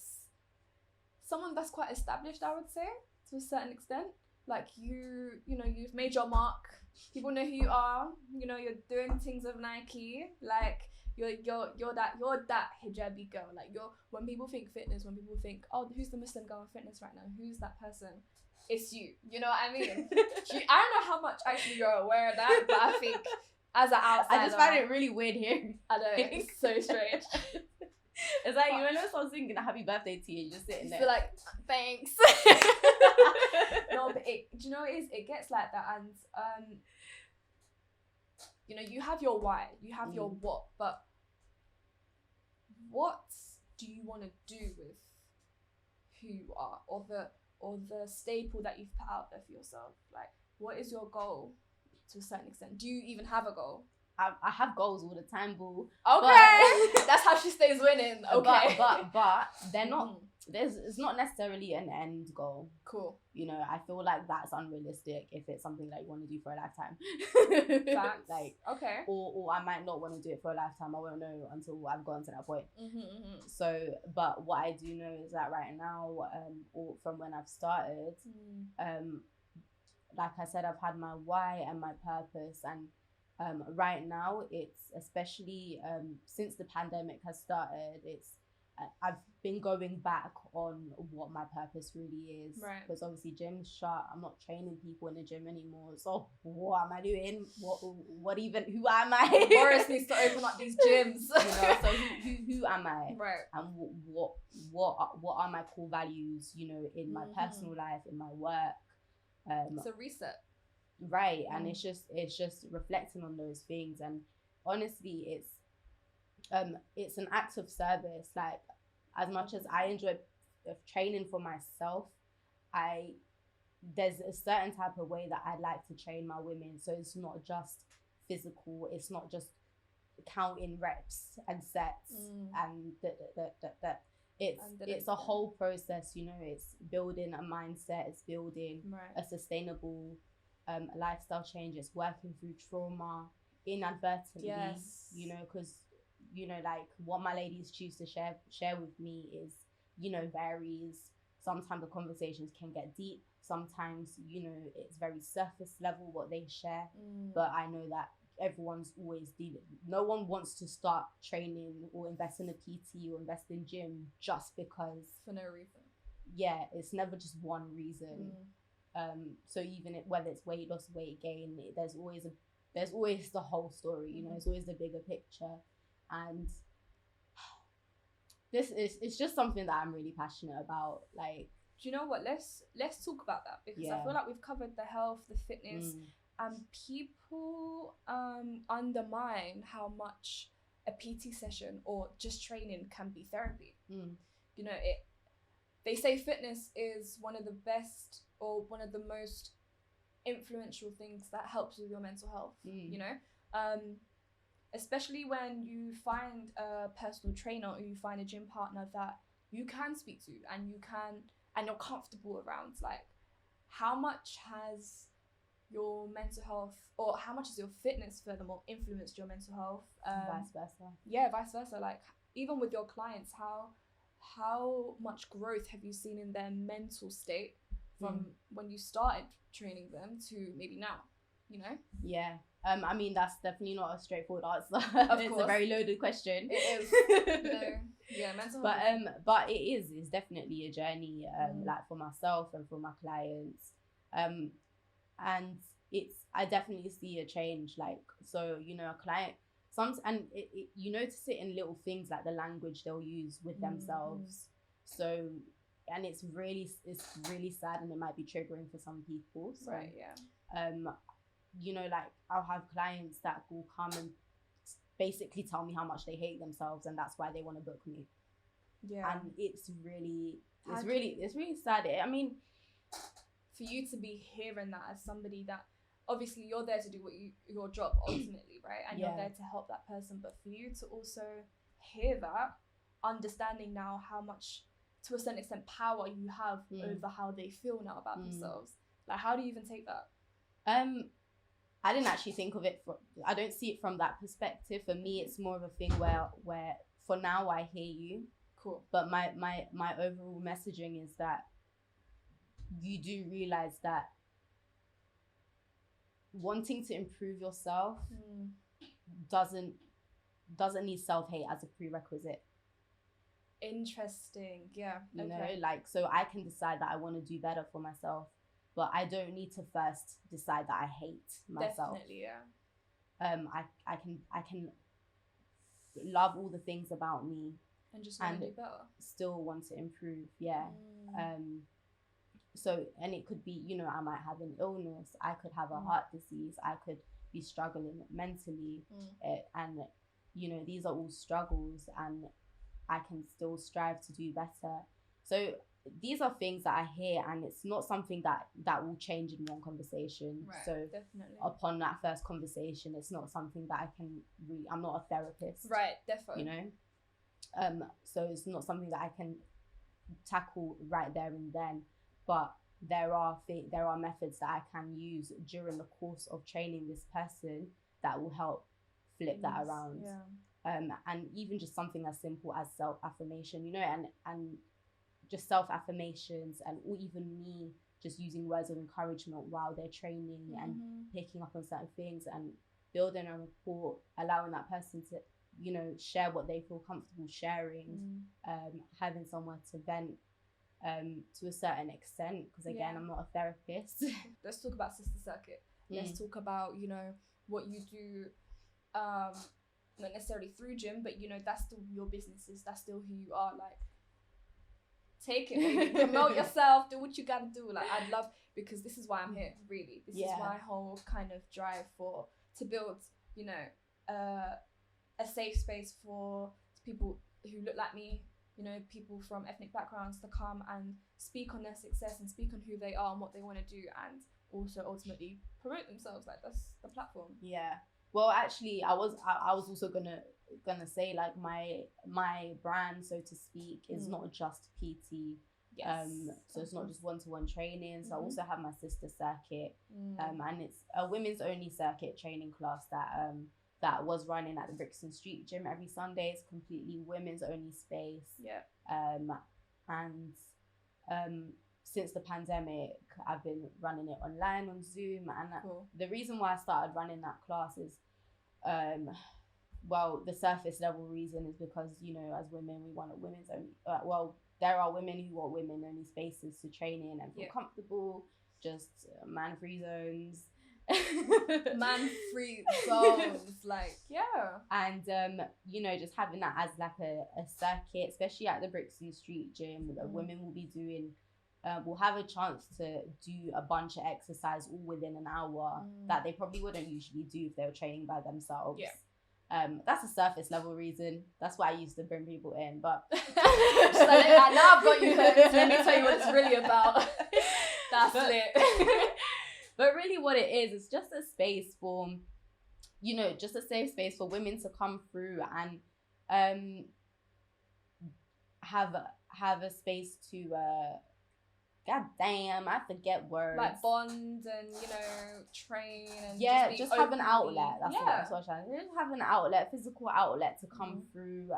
someone that's quite established, I would say, to a certain extent. Like you know, you've made your mark. People know who you are. You know, you're doing things with Nike. Like you're that hijabi girl. Like when people think fitness, when people think, oh, who's the Muslim girl in fitness right now? Who's that person? It's you. You know what I mean? I don't know how much actually you're aware of that, but I think as an outsider, I just find it really weird hearing. I know, it's so strange. It's like, you know, someone's singing a happy birthday to you, you're just sitting there. Feel like, thanks. No, but do you know what it is? It gets like that, and you know, you have your why, you have your what, but what do you want to do with who you are, or the staple that you've put out there for yourself? Like, what is your goal to a certain extent? Do you even have a goal? I have goals all the time, boo. Okay, that's how she stays winning. Okay, but they're not. It's not necessarily an end goal. Cool. You know, I feel like that's unrealistic if it's something that you want to do for a lifetime. Facts. Like, okay. Or I might not want to do it for a lifetime. I won't know until I've gotten to that point. So, but what I do know is that right now, or from when I've started, like I said, I've had my why and my purpose, and right now it's especially since the pandemic has started, I've been going back on what my purpose really is. Right. Because obviously gym's shut. I'm not training people in the gym anymore. So what am I doing? What even? Who am I? Boris needs to open up these gyms. You know. So who am I? Right. And what are my core values? You know, in my personal life, in my work. It's a reset. Right. And it's just reflecting on those things. And honestly, it's an act of service. Like, as much as I enjoy training for myself, there's a certain type of way that I like to train my women. So it's not just physical, it's not just counting reps and sets and it's a whole process. You know, it's building a mindset, it's building a sustainable lifestyle change, it's working through trauma inadvertently. You know, because you know, like, what my ladies choose to share with me is, you know, varies. Sometimes the conversations can get deep, sometimes, you know, it's very surface level what they share. But I know that everyone's always dealing. No one wants to start training or invest in a PT or invest in gym just because, for no reason. Yeah, it's never just one reason. So even whether it's weight loss, weight gain, there's always the whole story. You know, it's always the bigger picture. And it's just something that I'm really passionate about. Like, do you know what? Let's talk about that, because I feel like we've covered the health, the fitness, and people undermine how much a PT session or just training can be therapy. You know, they say fitness is one of the best or one of the most influential things that helps with your mental health. You know, especially when you find a personal trainer or you find a gym partner that you can speak to and you're comfortable around. Like, how much has your mental health, or how much has your fitness furthermore influenced your mental health? Vice versa. Yeah, vice versa. Like, even with your clients, how much growth have you seen in their mental state from when you started training them to maybe now, you know? Yeah. I mean, that's definitely not a straightforward answer. It's course. a very loaded question. It is. No. Yeah, mental health. But it's definitely a journey, like, for myself and for my clients. And I definitely see a change. Like, so, you know, a client, you notice it in little things, like the language they'll use with themselves. So, and it's really sad, and it might be triggering for some people. So, right, yeah. You know, like, I'll have clients that will come and basically tell me how much they hate themselves, and that's why they want to book me. Yeah. And it's really sad. I mean, for you to be hearing that as somebody that, obviously you're there to do your job ultimately, right? And you're there to help that person, but for you to also hear that, understanding now how much, to a certain extent, power you have over how they feel now about themselves. Like, how do you even take that? I didn't actually think of it I don't see it from that perspective. For me, it's more of a thing where for now I hear you. Cool. But my overall messaging is that you do realize that wanting to improve yourself doesn't need self-hate as a prerequisite. Interesting. Yeah. You know, like, so I can decide that I want to do better for myself, but I don't need to first decide that I hate myself. Definitely, yeah. I can love all the things about me and just want to do better. Still want to improve, yeah. So, and it could be, you know, I might have an illness, I could have a heart disease, I could be struggling mentally, and, you know, these are all struggles, and I can still strive to do better. So these are things that I hear, and it's not something that will change in one conversation. Right, so definitely. Upon that first conversation, it's not something that I can I'm not a therapist. Right, definitely. You know? So it's not something that I can tackle right there and then. But there are methods that I can use during the course of training this person that will help flip that around. Yeah. And even just something as simple as self-affirmation, you know, and just self-affirmations, or even me just using words of encouragement while they're training and picking up on certain things and building a rapport, allowing that person to, you know, share what they feel comfortable sharing, having somewhere to vent to a certain extent, because again, I'm not a therapist. Let's talk about Sister Circuit. Let's talk about, you know, what you do, not necessarily through gym, but, you know, that's still your businesses, that's still who you are. Like, take it, baby. Promote yourself, do what you gotta do. Like, I'd love, because this is why I'm here, really. This is my whole kind of drive to build, you know, a safe space for people who look like me, you know, people from ethnic backgrounds, to come and speak on their success and speak on who they are and what they want to do, and also ultimately promote themselves. Like, that's the platform. Yeah. Well, actually, I was also gonna say, like, my brand, so to speak, is not just PT. Yes. So it's not just one-to-one training. So I also have my Sister Circuit, and it's a women's only circuit training class that was running at the Brixton Street Gym every Sunday. It's completely women's only space. Yeah. And since the pandemic, I've been running it online on Zoom, and the reason why I started running that class is, well, the surface level reason is because, you know, as women, we want a women's only. There are women who want women only spaces to train in and feel comfortable, just man-free zones. Man-free zones, like, and you know, just having that as like a circuit, especially at the Brixton Street Gym, the women will be doing will have a chance to do a bunch of exercise all within an hour that they probably wouldn't usually do if they were training by themselves. That's a surface level reason. That's why I used to bring people in, but so now I've got you hooked. Let me tell you what it's really about. That's lit. But really what it is, it's just a space for, you know, just a safe space for women to come through and have a space to God damn, I forget words. Like bond and, you know, train and just have an outlet. That's what I'm trying to do. Just have an outlet, physical outlet to come through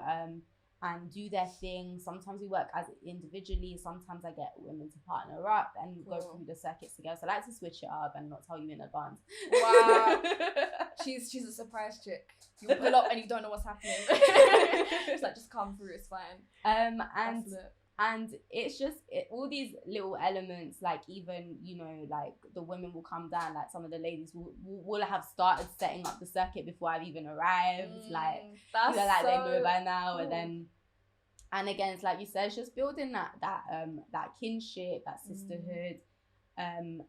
and do their thing. Sometimes we work as individually. Sometimes I get women to partner up and go through the circuits together. So I like to switch it up and not tell you in advance. Wow. She's a surprise chick. You pull up and you don't know what's happening. It's like, just come through, it's fine. And it's just all these little elements, like, even, you know, like the women will come down, like some of the ladies will have started setting up the circuit before I've even arrived, like, you know, like they know by now. Cool. And again, it's like you said, it's just building that kinship, that sisterhood, and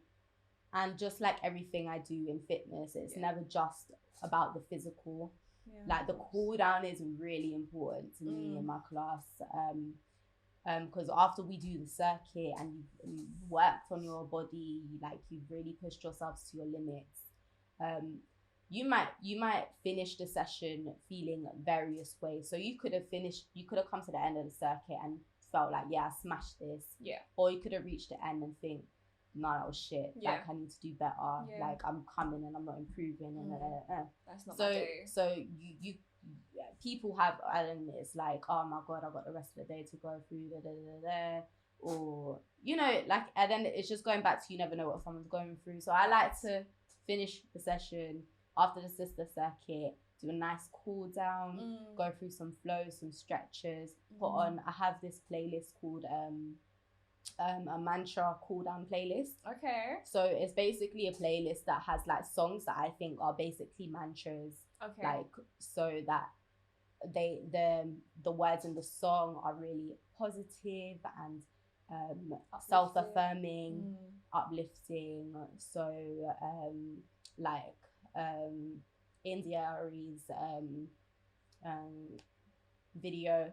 just like everything I do in fitness, it's never just about the physical. Like the cool down is really important to me in my class. Because after we do the circuit and you've worked on your body, like you've really pushed yourselves to your limits, you might finish the session feeling various ways. So you could have come to the end of the circuit and felt like, yeah, I smashed this. Yeah. Or you could have reached the end and think, no, that was shit. Yeah. Like I need to do better. Yeah. Like I'm coming and I'm not improving. And that's not my day. So you people have, and it's like, oh my god, I've got the rest of the day to go through, or like, and then it's just going back to, you never know what someone's going through. So I like to finish the session after the sister circuit, do a nice cool down, go through some flows, some stretches, put on. I have this playlist called a mantra cool down playlist. Okay. So it's basically a playlist that has like songs that I think are basically mantras. Okay. Like, so that the words in the song are really positive and self-affirming, uplifting. So India Ari's video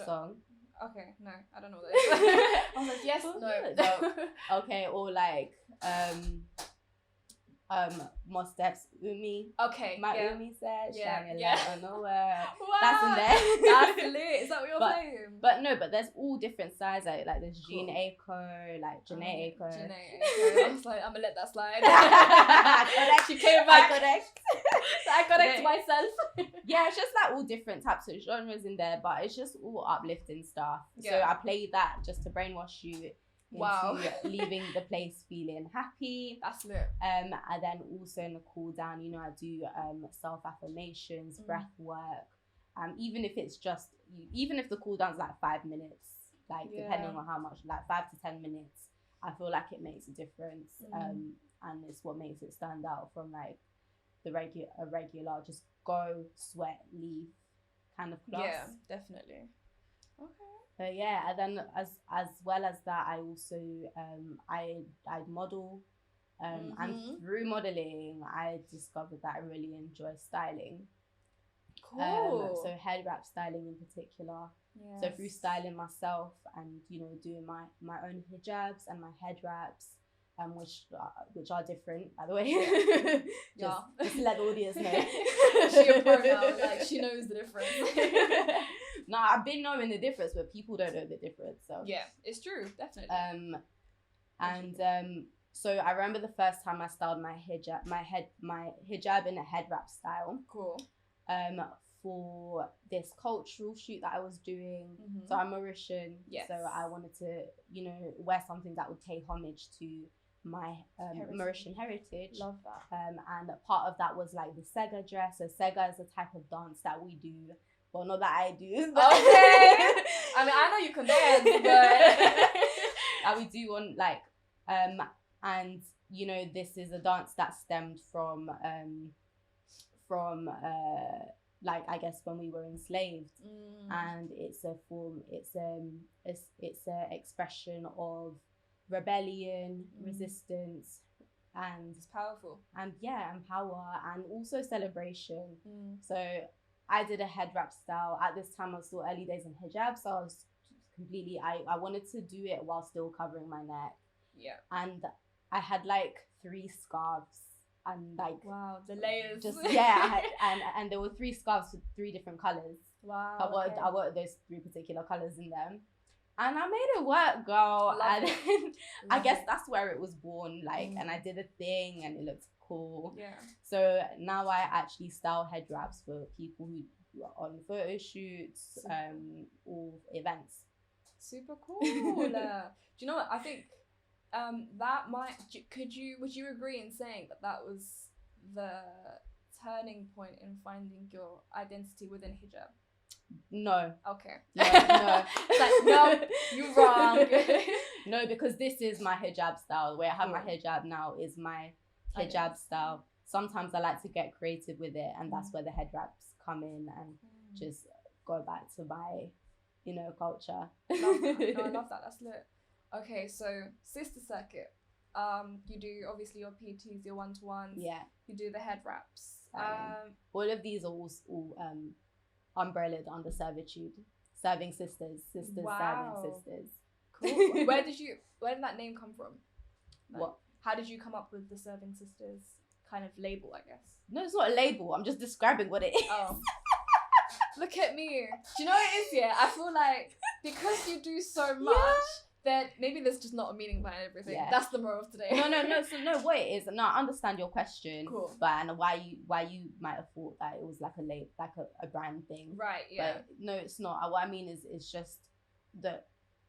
song. Okay, no, I don't know what that is. I was like, yes, no. Okay, or like more steps Umi. Okay, my Umi said, shining yeah. light on nowhere. Wow, that's in there. That's lit. Is that what you're saying? But there's all different sides. Like there's Jean Aiko, like Janae Aiko. I was like, I'm gonna let that slide. She came back. I connect myself. Yeah, it's just like all different types of genres in there, but it's just all uplifting stuff. Yeah. So I play that just to brainwash you into leaving the place feeling happy. That's lit. And then also in the cool down, I do self affirmations, breath work. Even if the cool down's like 5 minutes, like depending on how much, like 5 to 10 minutes, I feel like it makes a difference. And it's what makes it stand out from like a regular just go, sweat, leave kind of class. Yeah, definitely. Okay. But yeah, and then as well as that, I also I model, and through modeling, I discovered that I really enjoy styling. Cool. So head wrap styling in particular. Yes. So through styling myself and doing my own hijabs and my head wraps, which are different, by the way. just to let the audience know. She a pro now, like she knows the difference. No, I've been knowing the difference, but people don't know the difference. So yeah, it's true, definitely. So I remember the first time I styled my hijab in a head wrap style. Cool. For this cultural shoot that I was doing. So I'm Mauritian. Yes. So I wanted to, wear something that would pay homage to my Mauritian heritage. Love that. And part of that was like the Sega dress. So Sega is a type of dance that we do. Well, not that I do. But okay. I mean, I know you can dance, but that we do on like, and this is a dance that stemmed from like I guess when we were enslaved, and it's a form, it's a expression of rebellion, resistance, and it's powerful, and power, and also celebration. So I did a head wrap style. At this time I was still early days in hijab, so I was completely I wanted to do it while still covering my neck. Yeah. And I had like 3 scarves. And like, wow, the layers. Just and there were 3 scarves with 3 different colors. Wow. I wanted those 3 particular colors in them, and I made it work, girl. I guess that's where it was born. Like, and I did a thing, and it looked cool. Yeah. So now I actually style head wraps for people who are on photo shoots, or events. Super cool. Do you know what I think? That would you agree in saying that was the turning point in finding your identity within hijab? No. Okay. No. It's like, no, you're wrong. No, because this is my hijab style. The way I have my hijab now is my hijab style. Sometimes I like to get creative with it, and that's where the head wraps come in, and just go back to my, culture. Love that. No, I love that. That's lit. Okay, so sister circuit. You do obviously your PTs, your one-to-ones. Yeah. You do the head wraps. All of these are all umbrellaed under servitude. Serving sisters, Wow. serving sisters. Cool. Where did that name come from? Like, what? How did you come up with the serving sisters kind of label, I guess? No, it's not a label. I'm just describing what it is. Oh. Look at me. Do you know what it is? Yeah, I feel like because you do so much, that maybe there's just not a meaning behind everything. Yeah. That's the moral of today. No. So no, what it is? No, I understand your question. Cool. But and why you might have thought that it was like a brand thing. Right. Yeah. But no, it's not. What I mean is, it's just that,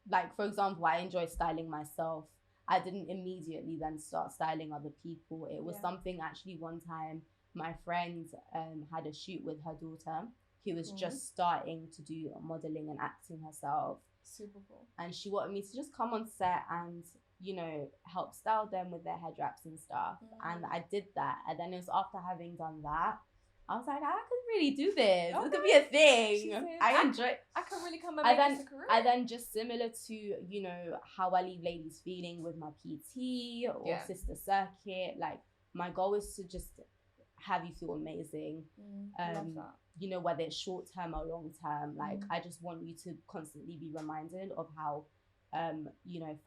like, for example, I enjoy styling myself. I didn't immediately then start styling other people. It was something, actually, one time my friend had a shoot with her daughter, who was just starting to do modeling and acting herself. Super cool. And she wanted me to just come on set and, you know, help style them with their head wraps and stuff. And I did that. And then it was after having done that, I was like, I could really do this. Okay. It could be a thing. I enjoy. I could really come and make this a career. And then, just similar to, you know, how I leave ladies feeling with my PT or sister circuit, like, my goal is to just have you feel amazing. Love that. You know, whether it's short term or long term, like, I just want you to constantly be reminded of how, you know,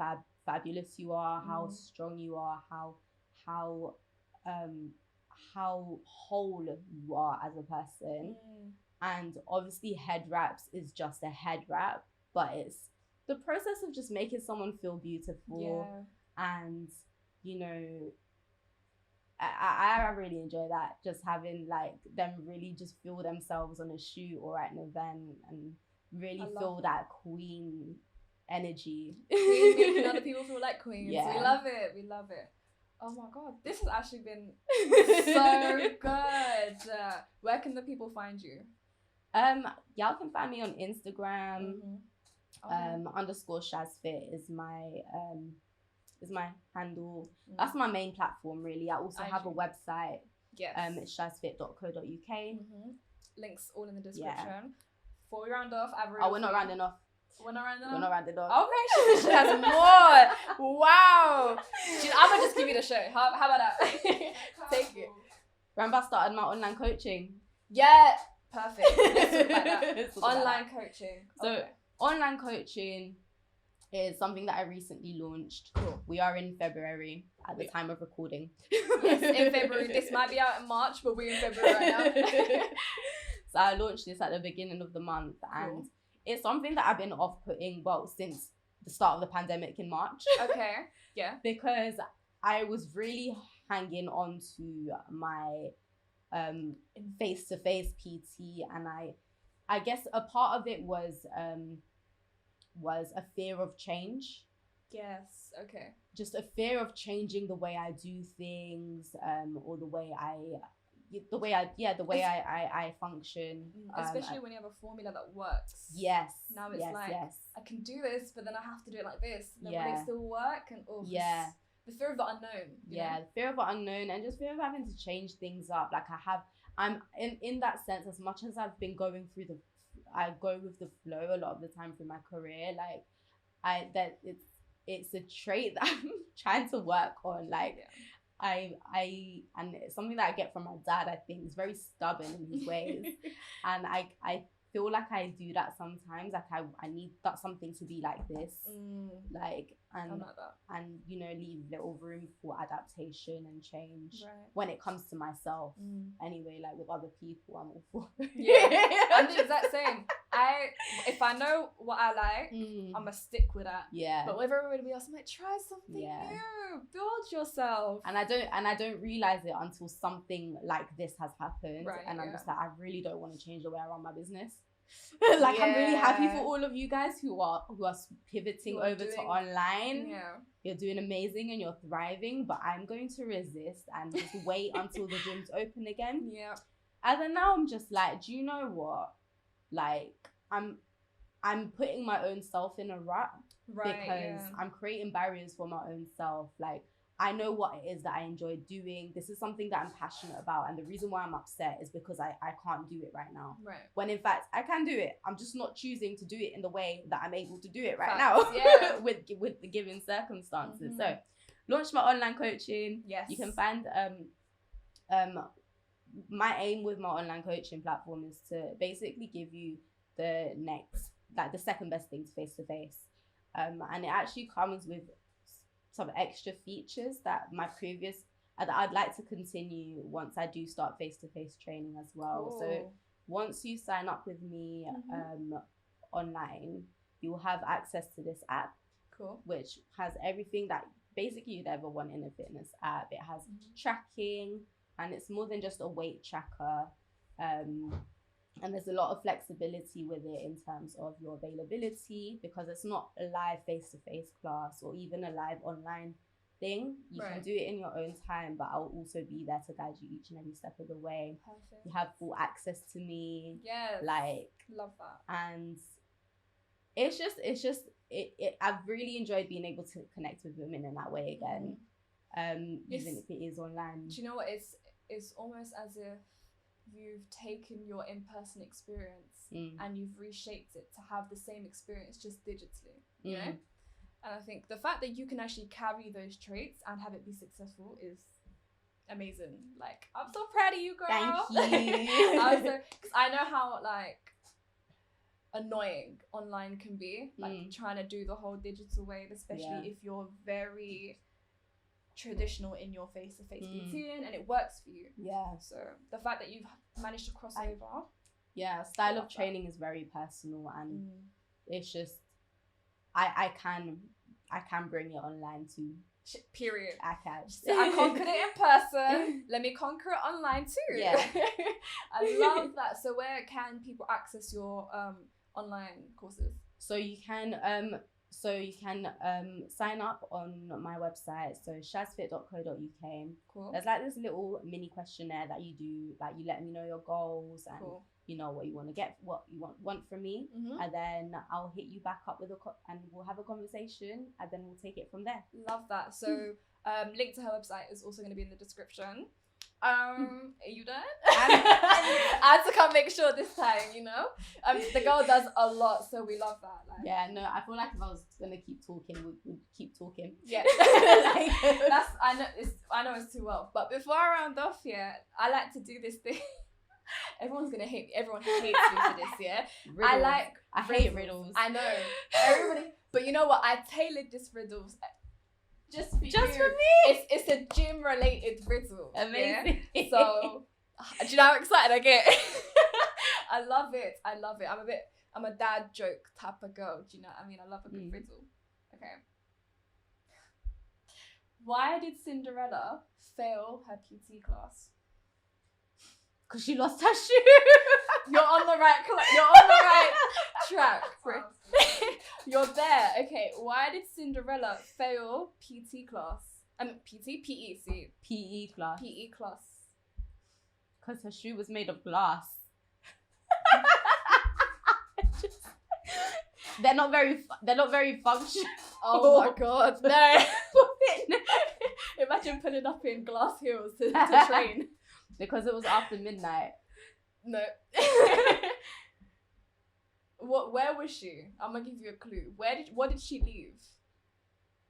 fabulous you are, how strong you are, how whole you are as a person. And obviously head wraps is just a head wrap, but it's the process of just making someone feel beautiful. And, you know, I really enjoy that, just having like them really just feel themselves on a shoot or at an event and really feel that queen energy. Queen making other people feel like queens. We love it. Oh my god, this has actually been so good. Where can the people find you? Y'all can find me on Instagram. _SHAZFIT is my handle. That's my main platform, really. I also have a website. Yes. It's shazfit.co.uk. Links all in the description. Before we round off, we're not rounding off. We're not rounding off? We're not rounding off. Okay, she has more. Wow. I'm going to just give you the show. How about that? Take it. Remember I started my online coaching? Yeah. Perfect. Let's talk about that. Online coaching. So, online coaching is something that I recently launched. Cool. We are in February at the time of recording. Yes, in February. This might be out in March, but we're in February right now. So I launched this at the beginning of the month, and it's something that I've been off-putting, since the start of the pandemic in March. Okay, yeah. Because I was really hanging on to my face-to-face PT, and I guess a part of it was a fear of change. Yes, okay. Just a fear of changing the way I do things, or the way I function. Especially when you have a formula that works. Yes. Now it's I can do this, but then I have to do it like this. And then will it still work? And the fear of the unknown. The fear of the unknown, and just fear of having to change things up. Like I'm in that sense, as much as I've been going through I go with the flow a lot of the time through my career. Like it's a trait that I'm trying to work on. Like and it's something that I get from my dad. I think he's very stubborn in his ways, and I feel like I do that sometimes. Like I need that something to be like this, like and you know, leave little room for adaptation and change when it comes to myself. Anyway, like with other people, I'm all for it. Yeah, I'm the exact same. If I know what I like, I'ma stick with that. Yeah. But with everybody else, I'm like, try something new, build yourself. And I don't realize it until something like this has happened, and I'm just like, I really don't want to change the way I run my business. I'm really happy for all of you guys who are pivoting over to online. Yeah. You're doing amazing and you're thriving, but I'm going to resist and just wait until the gym's open again. Yeah. And then now I'm just like, do you know what? Like, I'm putting my own self in a rut because I'm creating barriers for my own self. Like, I know what it is that I enjoy doing. This is something that I'm passionate about. And the reason why I'm upset is because I can't do it right now. Right. When in fact, I can do it. I'm just not choosing to do it in the way that I'm able to do it right now with the given circumstances. So launched my online coaching. Yes. You can find my aim with my online coaching platform is to basically give you the second best thing to face. And it actually comes with some extra features that I'd like to continue once I do start face-to-face training as well. Cool. So once you sign up with me online, you will have access to this app. Cool. Which has everything that basically you'd ever want in a fitness app. It has tracking, and it's more than just a weight tracker. And there's a lot of flexibility with it in terms of your availability, because it's not a live face-to-face class or even a live online thing. You can do it in your own time, but I'll also be there to guide you each and every step of the way. Perfect. You have full access to me. Yes. Love that. And I've really enjoyed being able to connect with women in that way again. Even if it is online. Do you know what? It's almost as if you've taken your in-person experience and you've reshaped it to have the same experience just digitally, you know? And I think the fact that you can actually carry those traits and have it be successful is amazing. Like, I'm so proud of you, girl. Thank you. Because I know how, like, annoying online can be, like trying to do the whole digital way, especially if you're very traditional in your face-to-face routine and it works for you. So the fact that you've managed to cross over, style of training is very personal, and it's just I can bring it online too. Period. I can. So I conquered it in person. Let me conquer it online too. Yeah. I love that. So where can people access your online courses? So you can sign up on my website, so SHAZFIT.co.uk. Cool. There's like this little mini questionnaire that you do, like you let me know your goals and you know what you want to get, what you want from me, and then I'll hit you back up with and we'll have a conversation, and then we'll take it from there. Love that. So link to her website is also going to be in the description. Are you done? I had to come make sure this time, you know. The girl does a lot, so we love that. Like, yeah, no, I feel like if I was gonna keep talking, we'd keep talking. Yeah, I know it's too well. But before I round off, I like to do this thing. Everyone's gonna hate me. Everyone hates me for this. Yeah, riddles. I hate riddles. I know everybody, but you know what? I tailored this riddles. Just for me. It's a gym related riddle. Amazing. Yeah? So do you know how excited I get? I love it. I'm a dad joke type of girl. Do you know what I mean? I love a good riddle. Okay. Why did Cinderella fail her PT class? Because she lost her shoe. You're on the right track. You're there. Okay, why did Cinderella fail PT class? PE class. Because her shoe was made of glass. They're not very functional. Oh my god, no. Imagine pulling up in glass heels to train. Because it was after midnight. No. Where was she? I'm gonna give you a clue. What did she leave?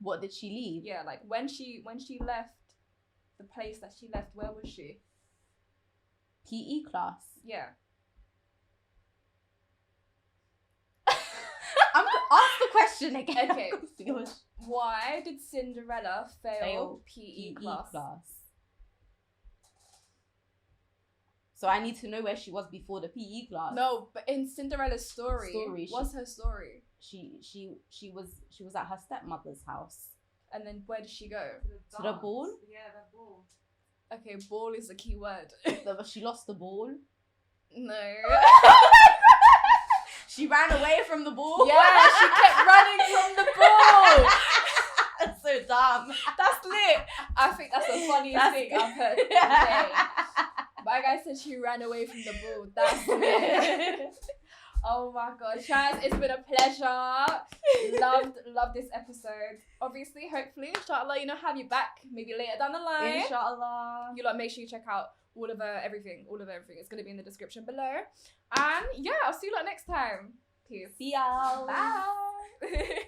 What did she leave? Yeah, like when she left the place that she left, where was she? PE class. Yeah. I'm gonna ask the question again. Okay. Why did Cinderella fail PE class? So I need to know where she was before the PE class. No, but in Cinderella's story, what's her story? She was at her stepmother's house. And then where did she go? To the ball? Yeah, the ball. Okay, ball is a key word. She lost the ball. No. She ran away from the ball? Yeah, she kept running from the ball. That's so dumb. That's lit. I think that's the funniest thing I've heard today. My guy said she ran away from the ball. That's lit. Oh my god, Shaz, it's been a pleasure. Loved this episode. Obviously, hopefully, inshallah, have you back maybe later down the line. Inshallah. You lot make sure you check out all of everything. It's going to be in the description below. And yeah, I'll see you lot next time. Peace. See y'all. Bye.